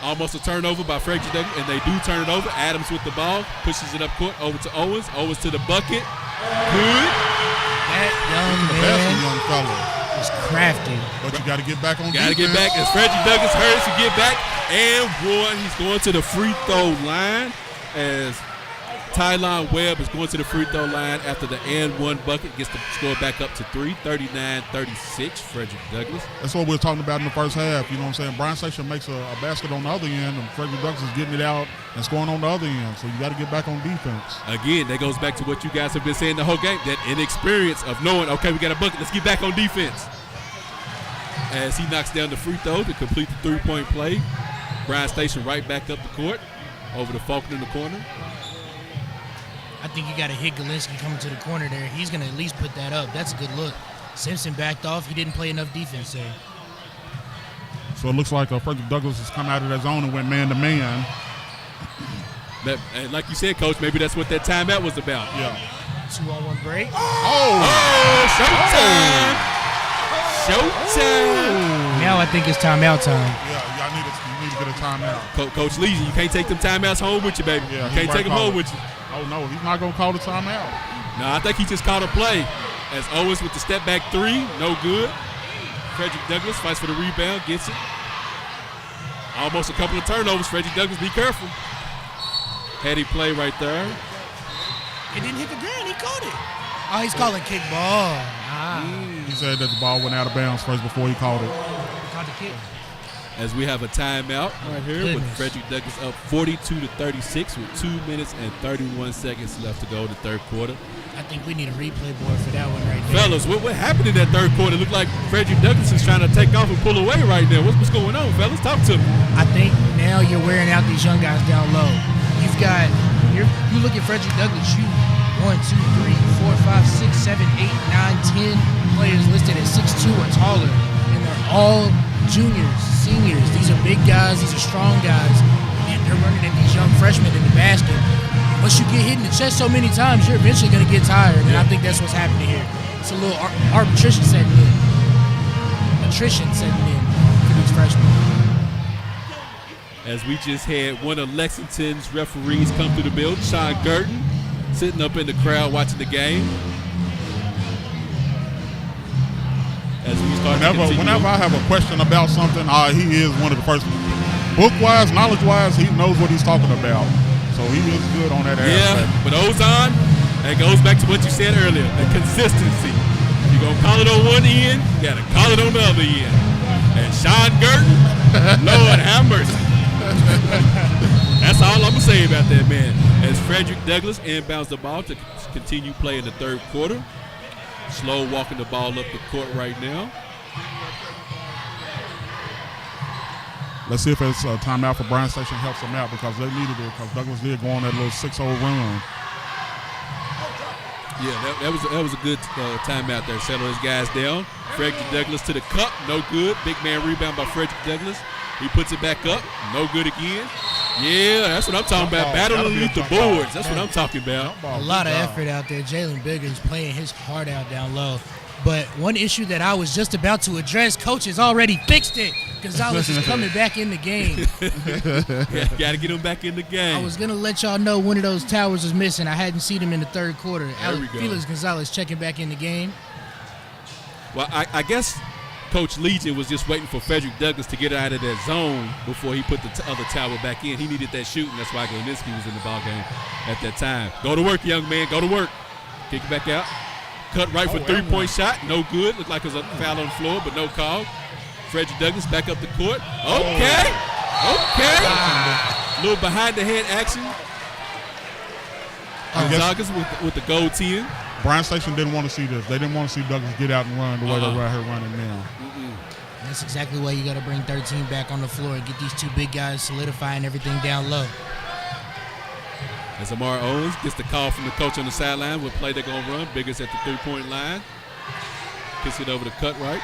Almost a turnover by Frederick Douglass, and they do turn it over. Adams with the ball, pushes it up court over to Owens. Owens to the bucket. Good. That young man is crafty. But you got to get back on defense. Got to get back. As Frederick Douglass hurries to get back. And one, he's going to the free throw line. As Tylon Webb is going to the free throw line after the and one bucket. Gets the score back up to 3, 39-36, Frederick Douglass. That's what we were talking about in the first half. You know what I'm saying? Bryan Station makes a basket on the other end, and Frederick Douglass is getting it out and scoring on the other end. So you got to get back on defense. Again, that goes back to what you guys have been saying the whole game, that inexperience of knowing, okay, we got a bucket, let's get back on defense. As he knocks down the free throw to complete the three-point play. Bryan Station right back up the court over to Faulkner in the corner. I think you got to hit Galinsky coming to the corner there. He's going to at least put that up. That's a good look. Simpson backed off. He didn't play enough defense there. So it looks like Frederick Douglass has come out of that zone and went man-to-man. And like you said, Coach, maybe that's what that timeout was about. Yeah. 2-on-1 break. Showtime! Showtime! Now I think it's timeout time. Yeah, you need to get a timeout. Coach Lee, you can't take them timeouts home with you, baby. Yeah, you can't take them home with you. Oh, no, he's not going to call the timeout. No, I think he just called a play. As Owens with the step back three, no good. Frederick Douglass fights for the rebound, gets it. Almost a couple of turnovers. Frederick Douglass, be careful. Heady play right there. It didn't hit the ground. He caught it. Oh, he's calling kick ball. He said that the ball went out of bounds first before he called it. He caught the kick. As we have a timeout right here with Frederick Douglass up 42-36 with 2 minutes and 31 seconds left to go in the third quarter. I think we need a replay board for that one right there. Fellas, what happened in that third quarter? It looked like Frederick Douglass is trying to take off and pull away right now. What's going on, fellas? Talk to me. I think now you're wearing out these young guys down low. You look at Frederick Douglass, you 1, 2, 3, 4, 5, 6, 7, 8, 9, 10 players listed at 6'2" or taller, and they're all juniors, seniors. These are big guys. These are strong guys. And they're running at these young freshmen in the basket. Once you get hit in the chest so many times, you're eventually going to get tired, and I think that's what's happening here. It's a little attrition setting in. Attrition setting in for these freshmen. As we just had one of Lexington's referees come through the building, Sean Gurton, sitting up in the crowd watching the game. As we start whenever I have a question about something, he is one of the first. Book-wise, knowledge-wise, he knows what he's talking about. So he is good on that aspect. Yeah, but Ozon, that goes back to what you said earlier, the consistency. You're going to call it on one end, you got to call it on the other end. And Sean Gurton, Lord have mercy. That's all I'm going to say about that, man. As Frederick Douglass inbounds the ball to continue playing the third quarter. Slow walking the ball up the court right now. Let's see if it's a timeout for Bryan Station helps them out, because they needed it, because Douglass did go on that little 6-0 run. Yeah, that was a good timeout there. Settle his guys down. Frederick Douglass to the cup, no good. Big man rebound by Frederick Douglass. He puts it back up, no good again. Yeah, that's what I'm talking about. Battle underneath the boards. That's what I'm talking about. A lot of effort out there. Jalen Biggers playing his heart out down low. But one issue that I was just about to address, coach has already fixed it. Gonzalez is coming back in the game. Got to get him back in the game. I was going to let y'all know one of those towers is missing. I hadn't seen him in the third quarter. There we go. Felix Gonzalez checking back in the game. Well, I guess Coach Legion was just waiting for Frederick Douglass to get out of that zone before he put the other tower back in. He needed that shooting. That's why Gleninski was in the ballgame at that time. Go to work, young man. Go to work. Kick it back out. Cut right for three-point shot. No good. Looked like it was a foul on the floor, but no call. Frederick Douglass back up the court. Okay. A little behind-the-head action. Gonzagas with the gold 10. Bryan Station didn't want to see this. They didn't want to see Douglas get out and run the way they're right here running now. That's exactly why you got to bring 13 back on the floor and get these two big guys solidifying everything down low. As Amar Owens gets the call from the coach on the sideline, what play they're going to run. Biggers at the three-point line. Kicks it over to Cutright.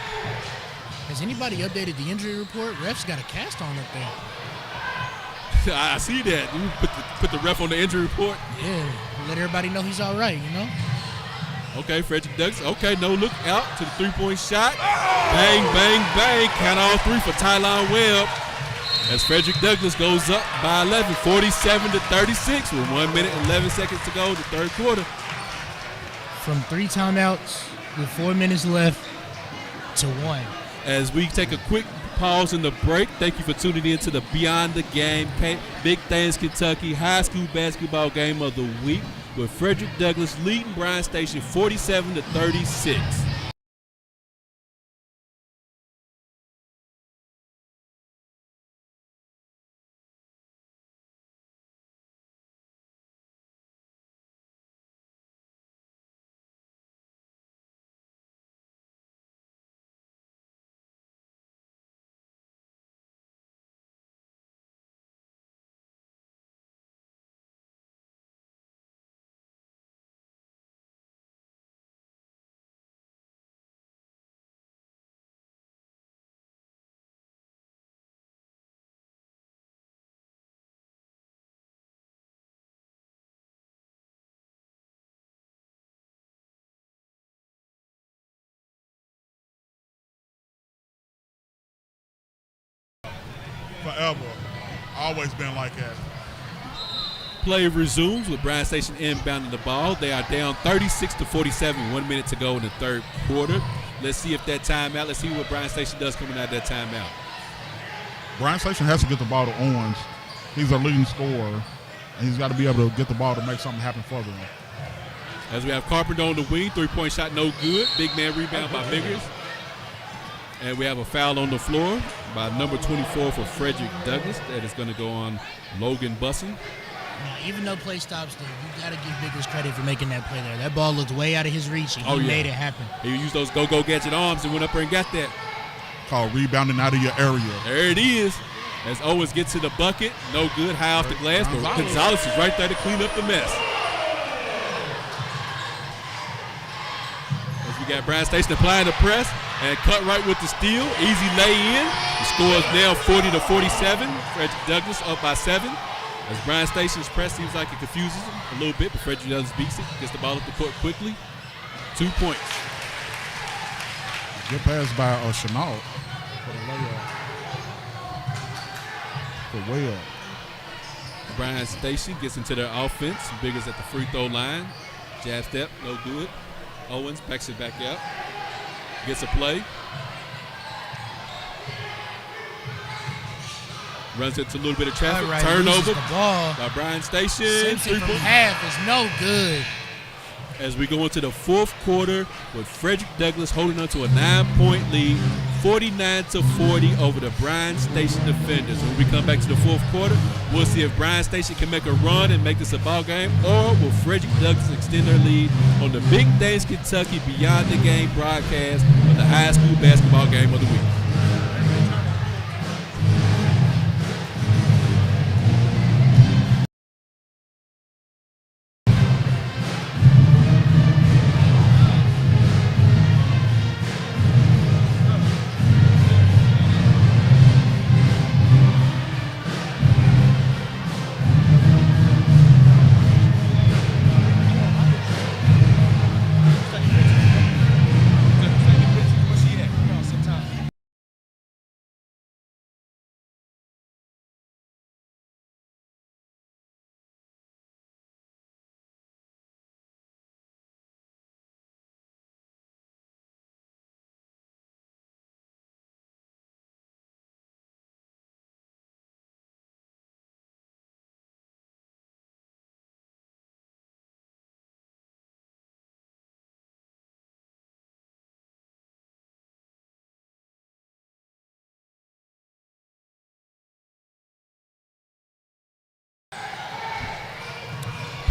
Has anybody updated the injury report? Ref's got a cast on up there. I see that. You put the ref on the injury report. Yeah, let everybody know he's all right, you know? Okay, Frederick Douglass. Okay, no look out to the three-point shot. Bang, bang, bang. Count all three for Tylon Webb. As Frederick Douglass goes up by 11, 47-36 with 1 minute and 11 seconds to go in the third quarter. From 3 timeouts with 4 minutes left to 1. As we take a quick pause in the break, thank you for tuning in to the Beyond the Game Big Things Kentucky high school basketball game of the week with Frederick Douglass leading Bryan Station 47-36. Forever. Always been like that. Play resumes with Bryan Station inbounding the ball. They are down 36-47, 1 minute to go in the third quarter. Let's see if that timeout, let's see what Bryan Station does coming out of that timeout. Bryan Station has to get the ball to Owens. He's our leading scorer, and he's got to be able to get the ball to make something happen for them. As we have Carpenter on the wing, three-point shot no good. Big man rebound by Biggers. And we have a foul on the floor by number 24 for Frederick Douglass. That is going to go on Logan Bussin. Now, even though play stops there, you got to give Biggers credit for making that play there. That ball looked way out of his reach, and he made it happen. He used those go-go gadget arms and went up there and got that. Called rebounding out of your area. There it is. As Owens gets to the bucket, no good, high off the glass, but Gonzalez is right there to clean up the mess. As we got Bryan Station applying the press and Cutright with the steal. Easy lay in. The score is now 40-47. Frederick Douglass up by 7. As Bryan Station's press seems like it confuses him a little bit, but Frederick Douglass beats it, gets the ball up the court quickly. 2 points. Good pass by Chenault for the layup. For Webb. Bryan Station gets into their offense. Biggers at the free throw line. Jab step, no good. Owens backs it back out. Gets a play. Runs into a little bit of traffic. Right, turnover the ball. by Bryan Station. Simpson from half is no good. As we go into the fourth quarter with Frederick Douglass holding on to a 9-point lead, 49-40 over the Bryan Station defenders. When we come back to the fourth quarter, we'll see if Bryan Station can make a run and make this a ball game, or will Frederick Douglass extend their lead on the Big Things Kentucky Beyond the Game broadcast of the high school basketball game of the week.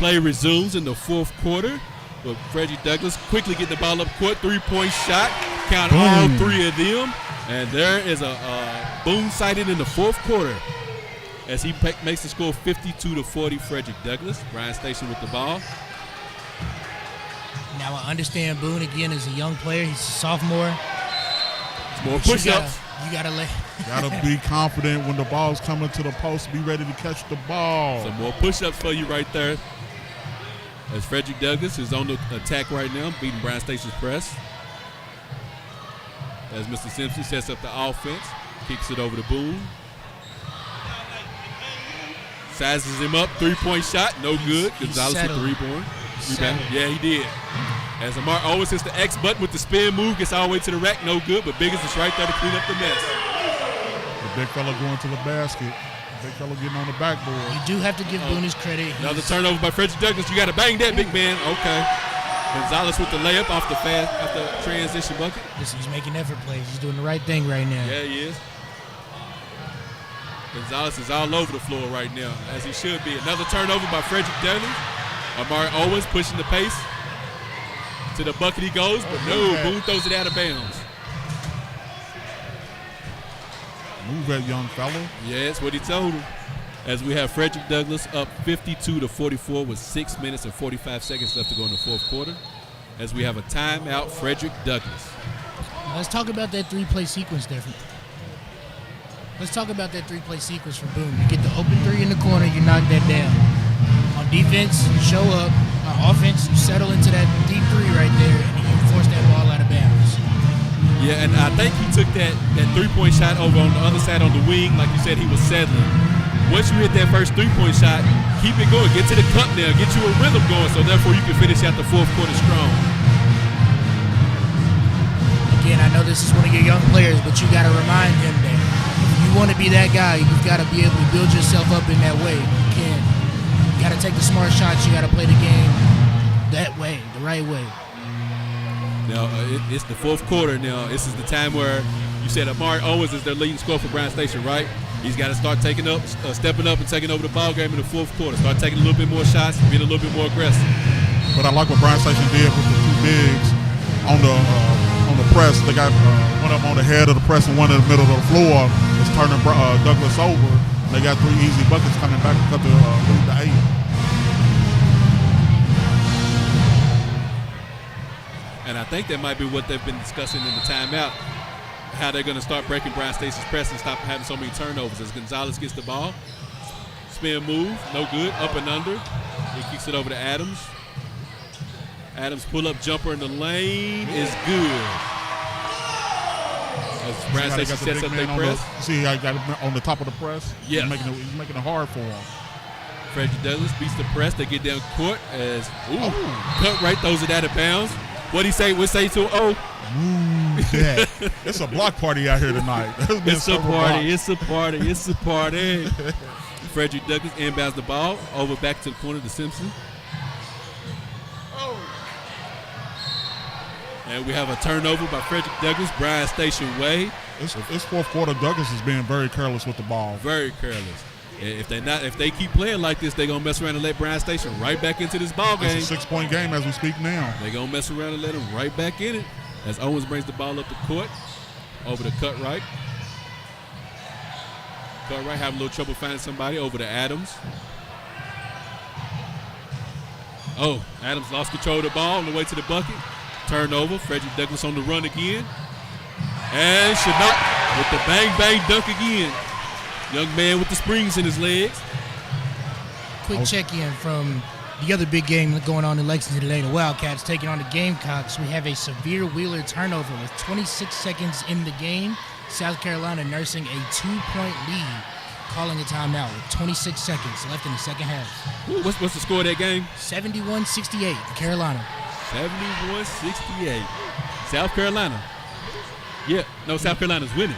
Play resumes in the fourth quarter with Frederick Douglass quickly getting the ball up court. 3-point shot. Count all three of them. And there is a boom sighted in the fourth quarter as he makes the score 52-40. Frederick Douglass. Bryan Station with the ball. Now I understand Boone again is a young player. He's a sophomore. It's more push-ups. You gotta let. Gotta be confident when the ball's coming to the post. Be ready to catch the ball. Some more push-ups for you right there. As Frederick Douglass is on the attack right now, beating Bryan Station's press. As Mr. Simpson sets up the offense, kicks it over to Boone. Sizes him up, 3-point shot, no good. Gonzalez with the rebound. Yeah, he did. As Amar always hits the X button with the spin move, gets all the way to the rack, no good, but Biggins is right there to clean up the mess. The big fella going to the basket. The big fella getting on the backboard. You do have to give Boone his credit. Another turnover by Frederick Douglass. You got to bang that, big man. Okay. Gonzalez with the layup off the transition bucket. Listen, he's making effort plays. He's doing the right thing right now. Yeah, he is. Gonzalez is all over the floor right now, as he should be. Another turnover by Frederick Douglass. Amari Owens pushing the pace. To the bucket he goes, but no, Boone throws it out of bounds. Move that young fella. Yeah, that's what he told him. As we have Frederick Douglass up 52-44 with 6 minutes and 45 seconds left to go in the fourth quarter. As we have a timeout, Frederick Douglass. Now let's talk about that three-play sequence there. Let's talk about that three-play sequence for Boone. You get the open three in the corner, you knock that down. On defense, you show up. On offense, you settle into that deep three right there, and you force that ball out of bounds. Yeah, and I think he took that three-point shot over on the other side on the wing. Like you said, he was settling. Once you hit that first three-point shot, keep it going. Get to the cup now. Get you a rhythm going, so therefore you can finish out the fourth quarter strong. Again, I know this is one of your young players, but you got to remind him that if you want to be that guy, you've got to be able to build yourself up in that way. You can't. You got to take the smart shots. You got to play the game that way, the right way. Now, it's the fourth quarter now. This is the time where you said Amari Owens is their leading scorer for Bryan Station, right? He's got to start stepping up and taking over the ball game in the fourth quarter. Start taking a little bit more shots, being a little bit more aggressive. But I like what Bryan Station did with the two bigs on the press. They got one of them on the head of the press and one in the middle of the floor. It's turning Douglass over. They got 3 easy buckets coming back to cut the lead to 8. And I think that might be what they've been discussing in the timeout, how they're going to start breaking Bryan Station's press and stop having so many turnovers. As Gonzalez gets the ball, spin move, no good, up and under. He kicks it over to Adams. Adams pull-up jumper in the lane is good. As Bryan Station sets up their press. See how he got it on the top of the press? Yeah. He's making it hard for him. Frederick Douglass beats the press. They get down court as, cut right, throws it out of bounds. What'd he say? We'll say to him, yeah. It's a block party out here tonight. It's a party. It's a party. It's a party. Frederick Douglass inbounds the ball over back to the corner to Simpson. And we have a turnover by Frederick Douglass, Bryan Station way. This fourth quarter, Douglass is being very careless with the ball. Very careless. If they keep playing like this, they're gonna mess around and let Bryan Station right back into this ball game. It's a 6-point game as we speak now. They're gonna mess around and let him right back in it. As Owens brings the ball up the court, over to Cutright. Cutright having a little trouble finding somebody, over to Adams. Oh, Adams lost control of the ball on the way to the bucket. Turnover, Frederick Douglass on the run again. And Chanot with the bang dunk again. Young man with the springs in his legs. Quick check-in from the other big game going on in Lexington today. The Wildcats taking on the Gamecocks. We have a severe Wheeler turnover with 26 seconds in the game. South Carolina nursing a 2-point lead, calling a timeout with 26 seconds left in the second half. Ooh, what's the score of that game? 71-68, Carolina. 71-68. South Carolina. Yeah, no, South Carolina's winning.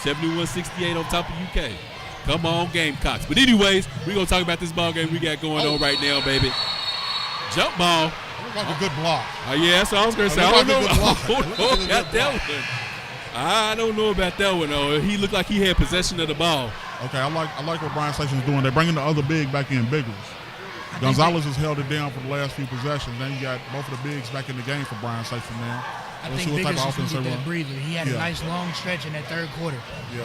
71-68 on top of UK. Come on, Gamecocks. But anyways, we're going to talk about this ball game we got going on right now, baby. Jump ball. Looks like a good block. Yeah, that's what I was going to say. I don't know about that one. I don't know about that one, though. He looked like he had possession of the ball. Okay, I like what Bryan Station's doing. They're bringing the other big back in, Biggers. Gonzalez has held it down for the last few possessions. Then you got both of the bigs back in the game for Bryan Station now. I Let's think see what type Biggers of just offense they needed that run. breather. He had a Yeah. nice long stretch in that third quarter. Yeah.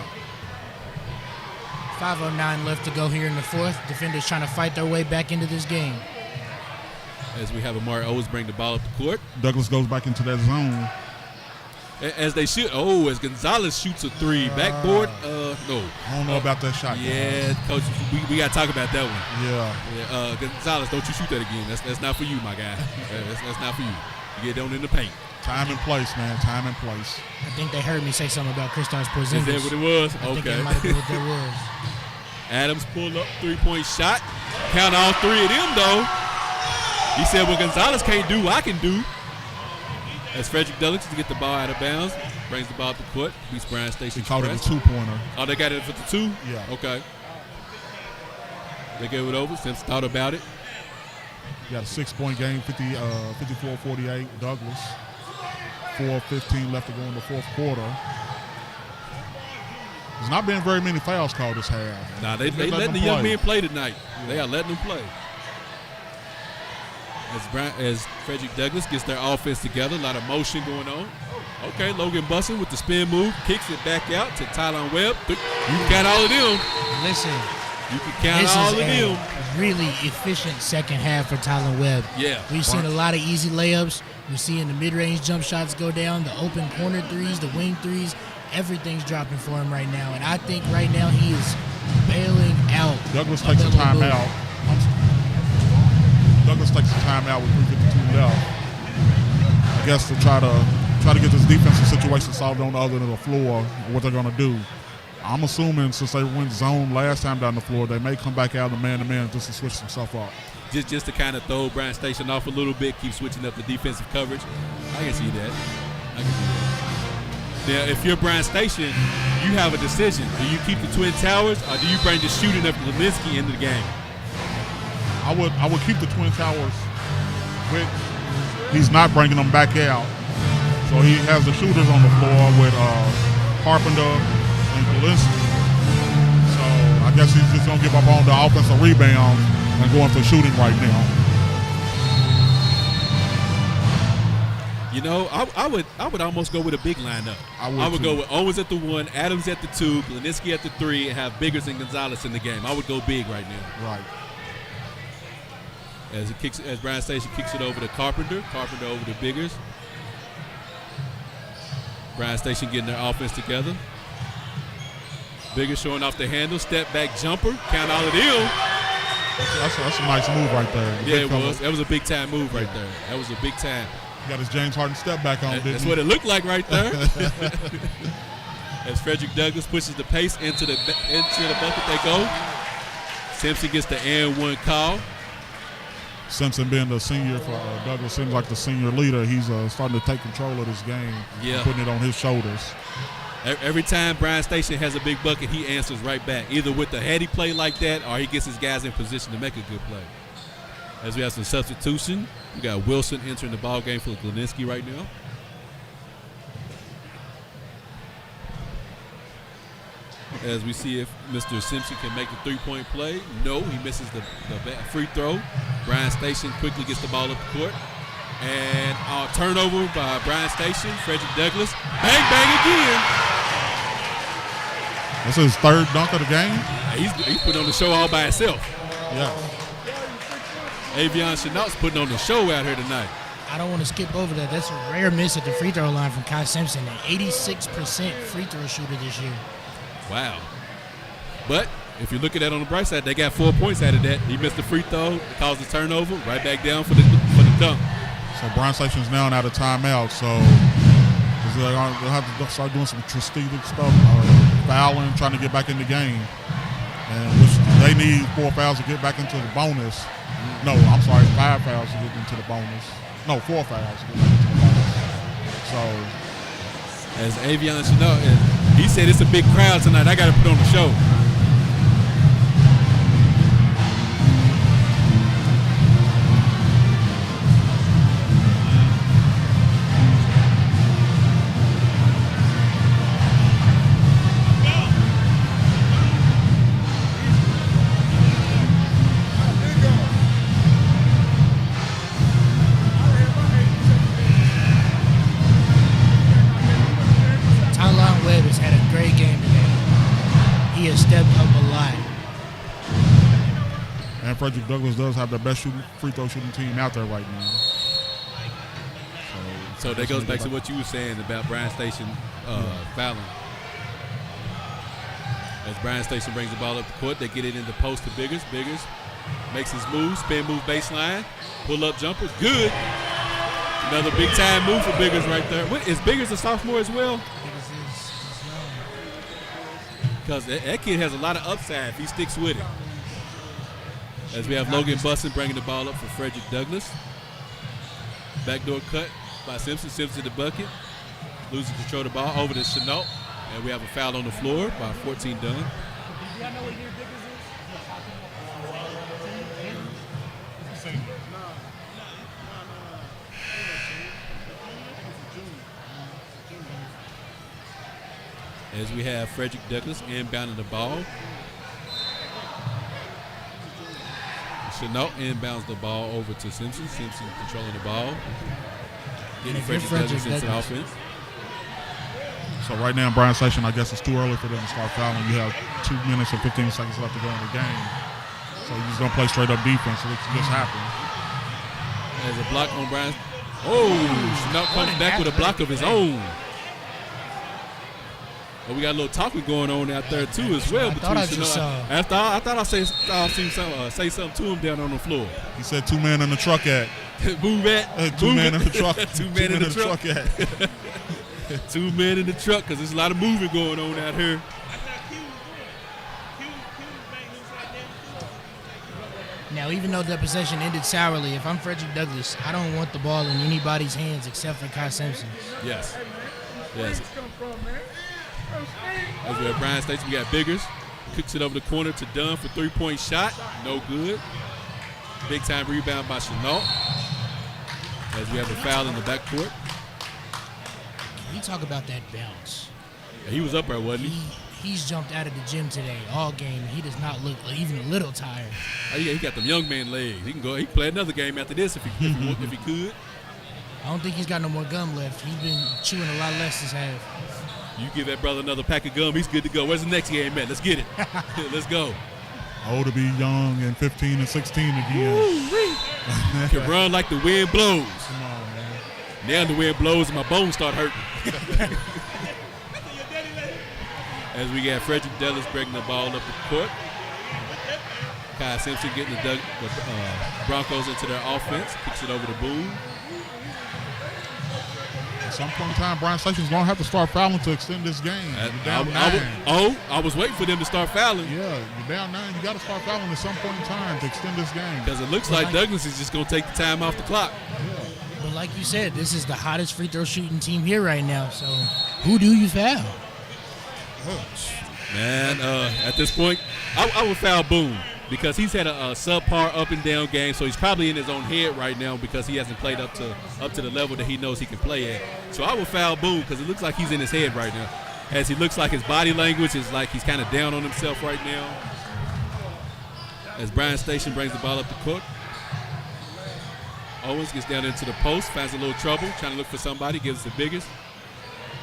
5:09 left to go here in the fourth. Defenders trying to fight their way back into this game. As we have Amari Owens bring the ball up the court. Douglas goes back into that zone. As they shoot. Oh, as Gonzalez shoots a three. Backboard. No. I don't know about that shot. Yeah, Coach, we got to talk about that one. Yeah. Gonzalez, don't you shoot that again. That's not for you, my guy. That's not for you. You get down in the paint. Time and place, man. Time and place. I think they heard me say something about Kristaps Porzingis. Is that what it was? I think Okay. that might have been what that was. Adams pulled up, three-point shot. Count all three of them, though. He said, what Gonzalez can't do, I can do. As Frederick Douglass to get the ball out of bounds, brings the ball up the court, beats Bryan Station. He called it a press. two-pointer. Oh, they got it for the two? Yeah. Okay. They gave it over. Sims thought about it. You got a 6-point game, 54-48. Douglas. 4:15 left to go in the fourth quarter. There's not been very many fouls called this half. Nah, they letting them the young play. men play tonight. They are letting them play. As Frederick Douglass gets their offense together, a lot of motion going on. Okay, Logan Bussin with the spin move, kicks it back out to Tylen Webb. You can count all of them. Listen, You can count this all is of them. a really efficient second half for Tylen Webb. Yeah. We've seen a lot of easy layups. We're seeing the mid-range jump shots go down, the open corner threes, the wing threes. Everything's dropping for him right now. And I think right now he is bailing out. Douglas takes a timeout. Douglas takes a timeout with 3:52 left. I guess to try to get this defensive situation solved on the other end of the floor, what they're going to do. I'm assuming since they went zone last time down the floor, they may come back out of man-to-man just to switch some stuff up. Just to kind of throw Bryan Station off a little bit, keep switching up the defensive coverage. I can see that. Now, if you're Bryan Station, you have a decision. Do you keep the Twin Towers or do you bring the shooting of Levinsky into the game? I would keep the Twin Towers with. He's not bringing them back out, so he has the shooters on the floor with Carpenter and Gillespie. So I guess he's just gonna give up on the offensive rebound and going for shooting right now. You know, I would almost go with a big lineup. I would go too. with Owens at the 1, Adams at the 2, Gleniski at the 3, and have Biggers and Gonzalez in the game. I would go big right now. Right. As Bryan Station kicks it over to Carpenter over to Biggers. Bryan Station getting their offense together. Biggers showing off the handle, step back jumper, count all of them. That's a nice move right there. Yeah, it was. That was a big time move right there. That was a big time. Got his James Harden step back on. That's what it looked like right there. As Frederick Douglass pushes the pace into the bucket, they go. Simpson gets the and one call. Simpson being the senior for Douglas seems like the senior leader. He's starting to take control of this game, putting it on his shoulders. Every time Bryan Station has a big bucket, he answers right back, either with the heady play like that or he gets his guys in position to make a good play. As we have some substitution, we got Wilson entering the ball game for Gleniski right now. As we see if Mr. Simpson can make the three-point play. No, he misses the free throw. Bryan Station quickly gets the ball up the court. And turnover by Bryan Station, Frederick Douglass. Bang, bang again. That's his third dunk of the game. He's putting on the show all by himself. Yeah. Avion Chenault's putting on the show out here tonight. I don't want to skip over that. That's a rare miss at the free throw line from Kai Simpson, an 86% free throw shooter this year. Wow. But if you look at that on the bright side, they got 4 points out of that. He missed the free throw, caused the turnover, right back down for the dunk. So Bryan Station's now out of timeout. So they'll have to start doing some strategic stuff, fouling, trying to get back in the game. And which they need 4 fouls to get back into the bonus. No, I'm sorry, 5 fouls to get into the bonus. No, 4 fouls to get back into the bonus. So as Avion Chenault, he said it's a big crowd tonight. I got to put on the show. stepped up a lot. And Frederick Douglass does have the best free throw shooting team out there right now. So that goes back to what you were saying about Bryan Station fouling. As Bryan Station brings the ball up the court, they get it in the post to Biggers. Biggers makes his move, spin move baseline, pull up jumper, good. Another big time move for Biggers right there. Is Biggers a sophomore as well? Because that kid has a lot of upside if he sticks with it. As we have Logan Bussin bringing the ball up for Frederick Douglass. Backdoor cut by Simpson. Simpson to the bucket. Losing control of the ball over to Chenault. And we have a foul on the floor by 14 done. As we have Frederick Douglass inbounding the ball. Chenault inbounds the ball over to Simpson. Simpson controlling the ball. Getting Frederick Douglass into the offense. So right now in Bryan Station, I guess it's too early for them to start fouling. You have 2 minutes and 15 seconds left to go in the game. So you're just going to play straight up defense. So it just happened. There's a block on Bryan. Oh, Chenault comes back with a block of his own. But we got a little talking going on out there too as well. I thought I seen say something to him down on the floor. He said 2 men in the truck at. Move at. 2 men in the truck. 2 men in the truck at. 2 men in the truck because there's a lot of moving going on out here. Now, even though the possession ended sourly, if I'm Frederick Douglass, I don't want the ball in anybody's hands except for Kai Simpson's. Yes. Yes. As we have Bryan Station, we got Biggers. Kicks it over the corner to Dunn for 3-point shot. No good. Big time rebound by Chenault. As we have a foul in the backcourt. Can we talk about that bounce? Yeah, he was up there, wasn't he? He's jumped out of the gym today all game. He does not look even a little tired. Oh, yeah, he got them young man legs. He can go. He can play another game after this if he could. I don't think he's got no more gum left. He's been chewing a lot less this half. You give that brother another pack of gum, he's good to go. Where's the next game at? Let's get it. Let's go. Oh, to be young and 15 and 16 again. Can run like the wind blows. Come on, man. Now the wind blows and my bones start hurting. As we got Frederick Douglass breaking the ball up the court. Kai Simpson getting the Broncos into their offense. Kicks it over to Boone. At some point in time, Bryan Station's going to have to start fouling to extend this game. I was waiting for them to start fouling. Yeah, you're down 9. You got to start fouling at some point in time to extend this game. Because it looks like Douglas is just going to take the time off the clock. Yeah. But like you said, this is the hottest free throw shooting team here right now. So who do you foul? Man, at this point, I would foul Boone because he's had a subpar up and down game, so he's probably in his own head right now because he hasn't played up to the level that he knows he can play at. So I would foul Boone because it looks like he's in his head right now, as he looks like his body language is like he's kind of down on himself right now. As Bryan Station brings the ball up the court, Owens gets down into the post, finds a little trouble, trying to look for somebody, gives it to Biggers.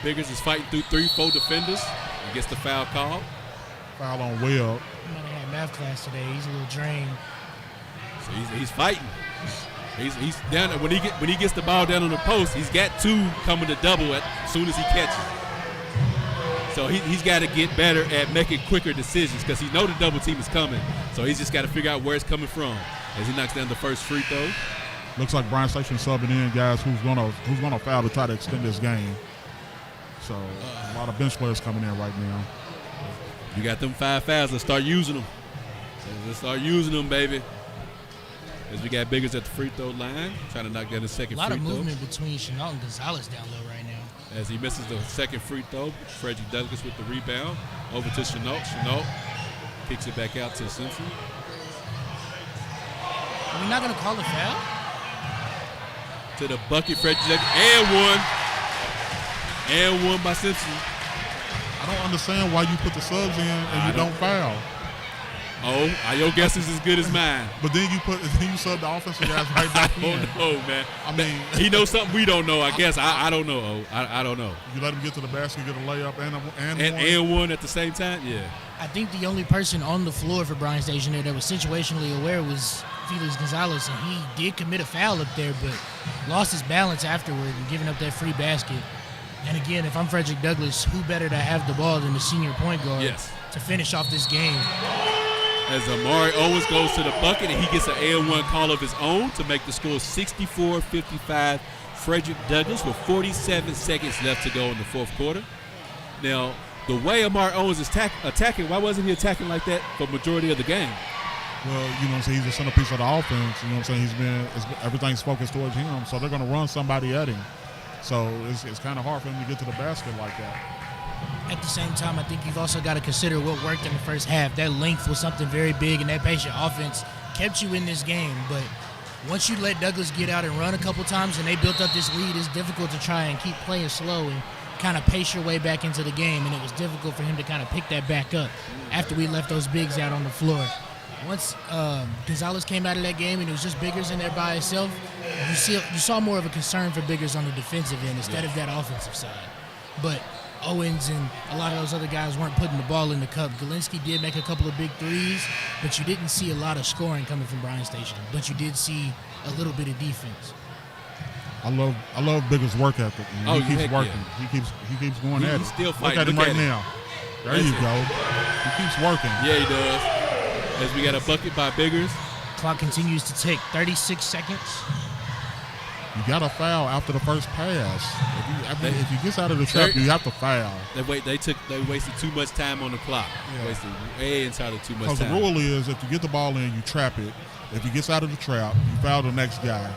Biggers is fighting through 3-4 defenders and gets the foul called. Foul on Webb. He might have had math class today. He's a little drained. So he's fighting. He's down when he gets the ball down on the post. He's got 2 coming to double as soon as he catches. So he's got to get better at making quicker decisions because he know the double team is coming. So he's just got to figure out where it's coming from as he knocks down the first free throw. Looks like Bryan Station subbing in guys who's gonna foul to try to extend this game. So a lot of bench players coming in right now. You got them 5 fouls. Let's start using them. Let's start using them, baby. As we got Biggers at the free throw line, trying to knock down the second free throw. A lot of movement between Chenault and Gonzalez down low right now. As he misses the second free throw, Frederick Douglass with the rebound. Over to Chenault. Chenault kicks it back out to Simpson. Are we not going to call a foul? To the bucket, Frederick Douglass, and one by Simpson. I don't understand why you put the subs in and you don't foul. Your guess is as good as mine. But then you sub the offensive guys right back in. Oh, man. I mean, he knows something we don't know, I guess. I don't know. I don't know. You let him get to the basket, get a layup, and one at the same time? Yeah. I think the only person on the floor for Bryan Station there that was situationally aware was Felix Gonzalez, and he did commit a foul up there, but lost his balance afterward and giving up that free basket. And again, if I'm Frederick Douglass, who better to have the ball than the senior point guard to finish off this game? As Amari Owens goes to the bucket and he gets an L1 call of his own to make the score 64-55. Frederick Douglass with 47 seconds left to go in the fourth quarter. Now, the way Amari Owens is attacking, why wasn't he attacking like that for the majority of the game? Well, you know what I'm saying, he's the centerpiece of the offense. You know what I'm saying, everything's focused towards him, so they're going to run somebody at him. So it's kind of hard for him to get to the basket like that. At the same time, I think you've also got to consider what worked in the first half. That length was something very big, and that patient offense kept you in this game. But once you let Douglas get out and run a couple times and they built up this lead, it's difficult to try and keep playing slow and kind of pace your way back into the game. And it was difficult for him to kind of pick that back up after we left those bigs out on the floor. Once Gonzalez came out of that game and it was just Biggers in there by himself, you saw more of a concern for Biggers on the defensive end instead of that offensive side. But Owens and a lot of those other guys weren't putting the ball in the cup. Galinsky did make a couple of big threes, but you didn't see a lot of scoring coming from Bryan Station. But you did see a little bit of defense. I love Biggers' work ethic. He keeps working. Yeah. He keeps going at it. He's still fighting. Look at him right now. There you go. He keeps working. Yeah, he does. As we got a bucket by Biggers. Clock continues to tick. 36 seconds. You got to foul after the first pass. If you get out of the trap, you have to foul. They wasted too much time on the clock. Yeah. Wasted way inside of too much time. Because the rule is, if you get the ball in, you trap it. If he gets out of the trap, you foul the next guy.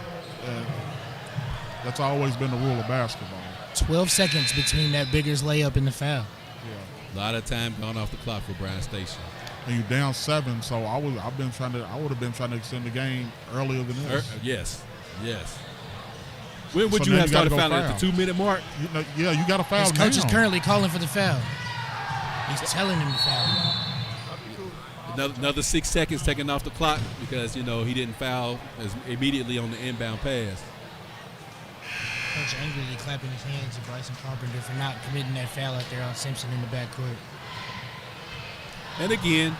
That's always been the rule of basketball. 12 seconds between that Biggers layup and the foul. Yeah. A lot of time gone off the clock for Bryan Station. And you're down 7, so I would have been trying to extend the game earlier than this. Yes. When would you have started fouling at the 2-minute mark? You got to foul. His coach is currently calling for the foul. He's telling him to foul. Another 6 seconds taken off the clock because, he didn't foul immediately on the inbound pass. Coach angrily clapping his hands at Bryson Carpenter for not committing that foul out there on Simpson in the backcourt. And again,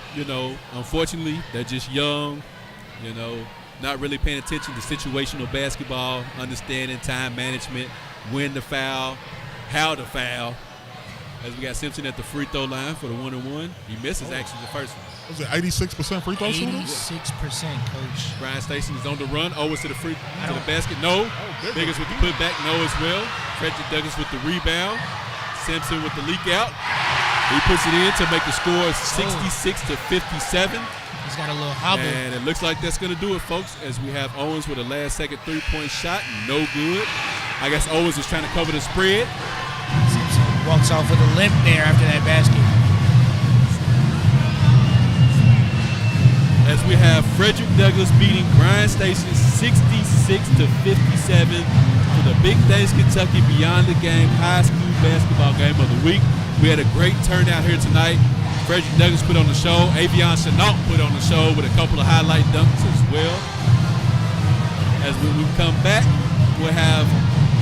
unfortunately, they're just young, not really paying attention to situational basketball, understanding time management, when to foul, how to foul. As we got Simpson at the free throw line for the 1-and-1. He misses actually the first one. Was it 86% free throw shooting? 86%, Coach. Bryan Station is on the run. Owens to the basket. No. Biggers with the putback. No as well. Frederick Douglass with the rebound. Simpson with the leak out. He puts it in to make the score 66-57. He's got a little hobble. And it looks like that's going to do it, folks, as we have Owens with a last-second three-point shot. No good. I guess Owens is trying to cover the spread. Simpson walks off with a limp there after that basket. As we have Frederick Douglass beating Bryan Station 66-57 for the Big Things Kentucky Beyond the Game high school basketball game of the week. We had a great turnout here tonight. Frederick Douglass put on the show. Avion Chenault put on the show with a couple of highlight dunks as well. As we come back, we'll have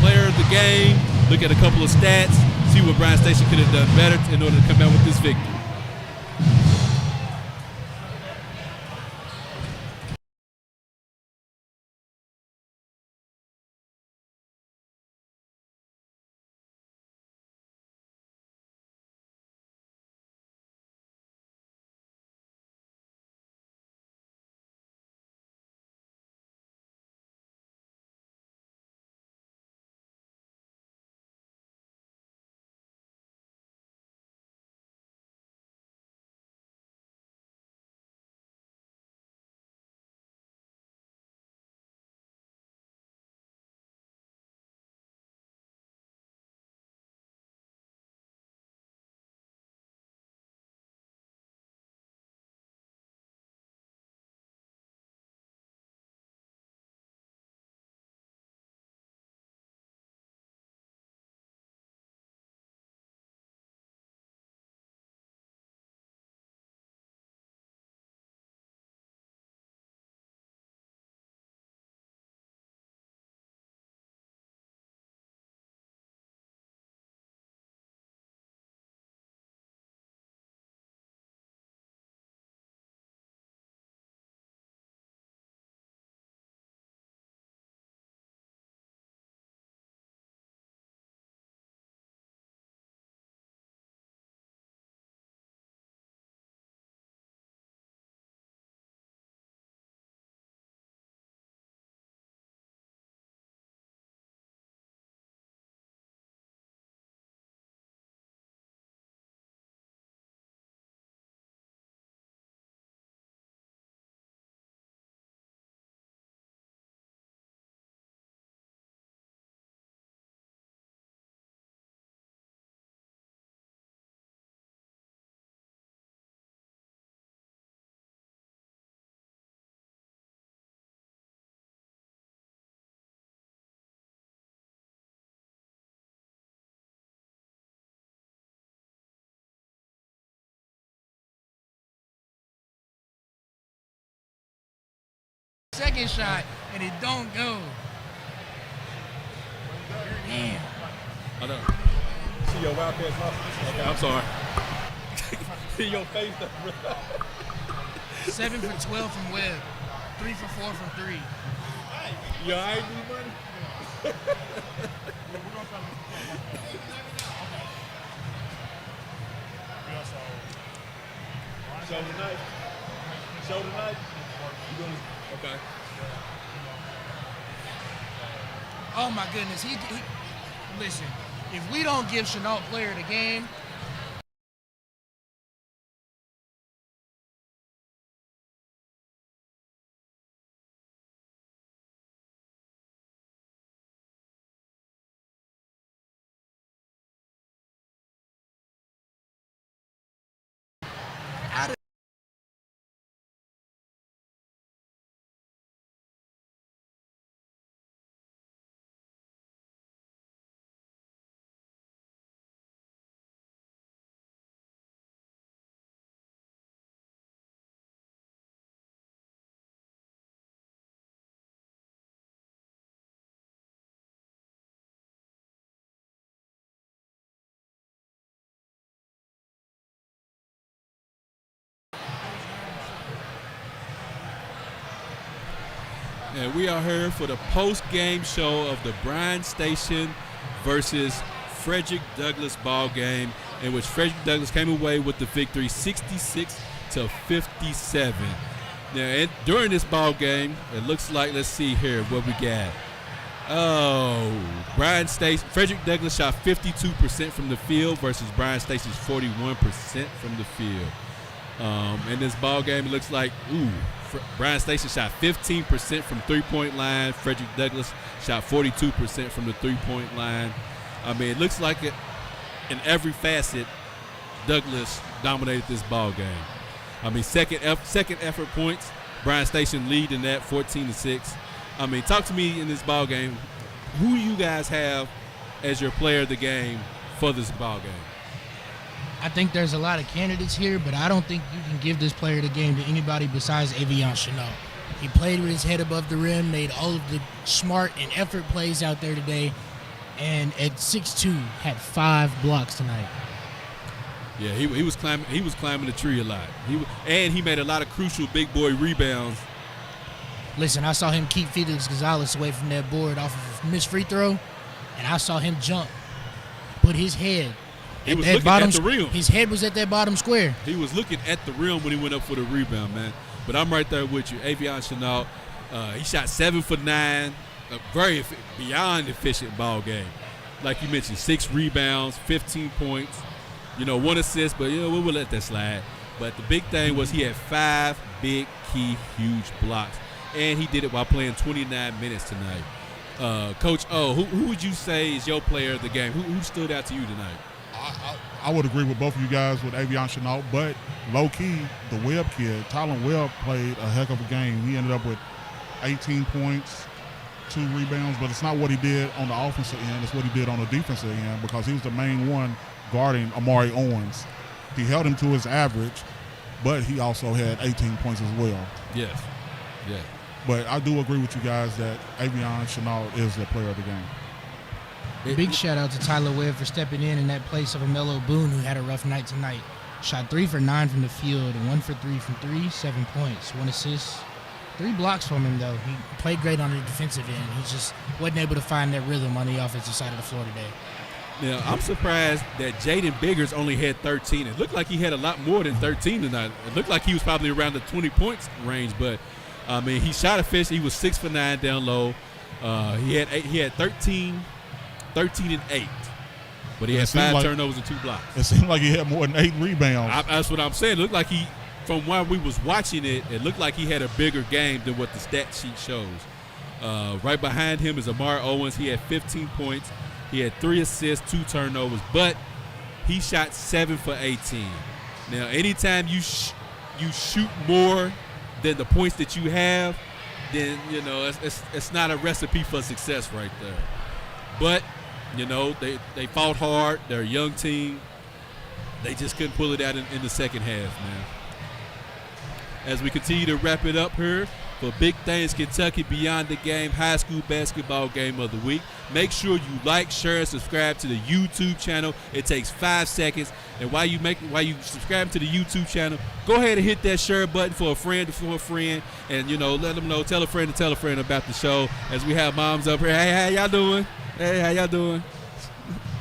player of the game, look at a couple of stats, see what Bryan Station could have done better in order to come out with this victory. second shot, and it don't go. Damn. I know. See your Wildcats lost. Okay, I'm sorry. See your face, though, bro. 7 for 12 from Webb. 3 for 4 from 3. You all right, D-Money? Show tonight. Show tonight. Okay. Oh my goodness. He listen. If we don't give Chenault player of the game, And we are here for the post-game show of the Bryan Station versus Frederick Douglass ball game, in which Frederick Douglass came away with the victory 66-57. Now, during this ball game, it looks like, let's see here what we got. Oh, Bryan Station, Frederick Douglass shot 52% from the field versus Bryan Station's 41% from the field. In this ball game, it looks like, Bryan Station shot 15% from three-point line. Frederick Douglass shot 42% from the three-point line. I mean, it looks like in every facet, Douglass dominated this ball game. I mean, second effort points, Bryan Station lead in that 14-6. I mean, talk to me in this ball game. Who do you guys have as your player of the game for this ball game? I think there's a lot of candidates here, but I don't think you can give this player the game to anybody besides Avion Chenault. He played with his head above the rim, made all of the smart and effort plays out there today, and at 6'2", had 5 blocks tonight. Yeah, he was climbing the tree a lot. He made a lot of crucial big boy rebounds. Listen, I saw him keep Felix Gonzalez away from that board off of a missed free throw, and I saw him jump, put his head. He was looking at the rim. His head was at that bottom square. He was looking at the rim when he went up for the rebound, man. But I'm right there with you. Avion Chenault, he shot 7 for 9, a very beyond efficient ball game. Like you mentioned, 6 rebounds, 15 points, 1 assist, but we'll let that slide. But the big thing was he had 5 big, key, huge blocks. And he did it while playing 29 minutes tonight. Coach O, who would you say is your player of the game? Who stood out to you tonight? I would agree with both of you guys with Avion Chenault, but low-key, the Webb kid, Tylen Webb, played a heck of a game. He ended up with 18 points, 2 rebounds, but it's not what he did on the offensive end. It's what he did on the defensive end, because he was the main one guarding Amari Owens. He held him to his average, but he also had 18 points as well. Yes. Yeah. But I do agree with you guys that Avion Chenault is the player of the game. Big shout out to Tyler Webb for stepping in that place of Melo Boone, who had a rough night tonight. Shot 3 for 9 from the field and 1 for 3 from 3, 7 points, 1 assist, 3 blocks from him though. He played great on the defensive end. He just wasn't able to find that rhythm on the offensive side of the floor today. Now, I'm surprised that Jaden Biggers only had 13. It looked like he had a lot more than 13 tonight. It looked like he was probably around the 20 points range, but I mean, he shot a fish. He was 6 for 9 down low. He had 13 and 8, but he had 5 turnovers and 2 blocks. It seemed like he had more than 8 rebounds. That's what I'm saying. It looked like from while we was watching it looked like he had a bigger game than what the stat sheet shows. Right behind him is Amari Owens. He had 15 points. He had 3 assists, 2 turnovers, but he shot 7 for 18. Now, anytime you shoot more than the points that you have, then it's not a recipe for success right there. But they fought hard. They're a young team. They just couldn't pull it out in the second half, man. As we continue to wrap it up here, for Big Things Kentucky Beyond the Game High School Basketball Game of the Week. Make sure you like, share, and subscribe to the YouTube channel. It takes 5 seconds. And while you subscribe to the YouTube channel, go ahead and hit that share button for a friend, and let them know. Tell a friend to tell a friend about the show. As we have moms up here, hey, how y'all doing? Hey, how y'all doing?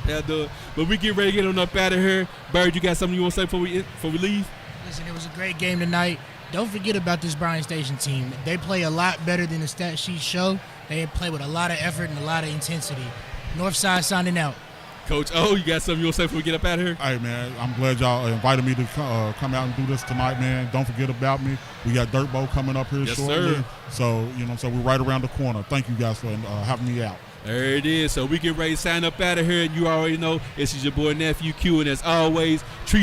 How y'all doing? But we get ready to get on up out of here. Bird, you got something you want to say before we leave? Listen, it was a great game tonight. Don't forget about this Bryan Station team. They play a lot better than the stat sheets show. They play with a lot of effort and a lot of intensity. Northside signing out. Coach O, you got something you want to say before we get up out of here? Hey, man, I'm glad y'all invited me to come out and do this tonight, man. Don't forget about me. We got Dirt Bowl coming up here shortly. Sir. So, so we're right around the corner. Thank you guys for having me out. There it is. So we get ready to sign up out of here, and you already know this is your boy Nephew Q, and as always, treat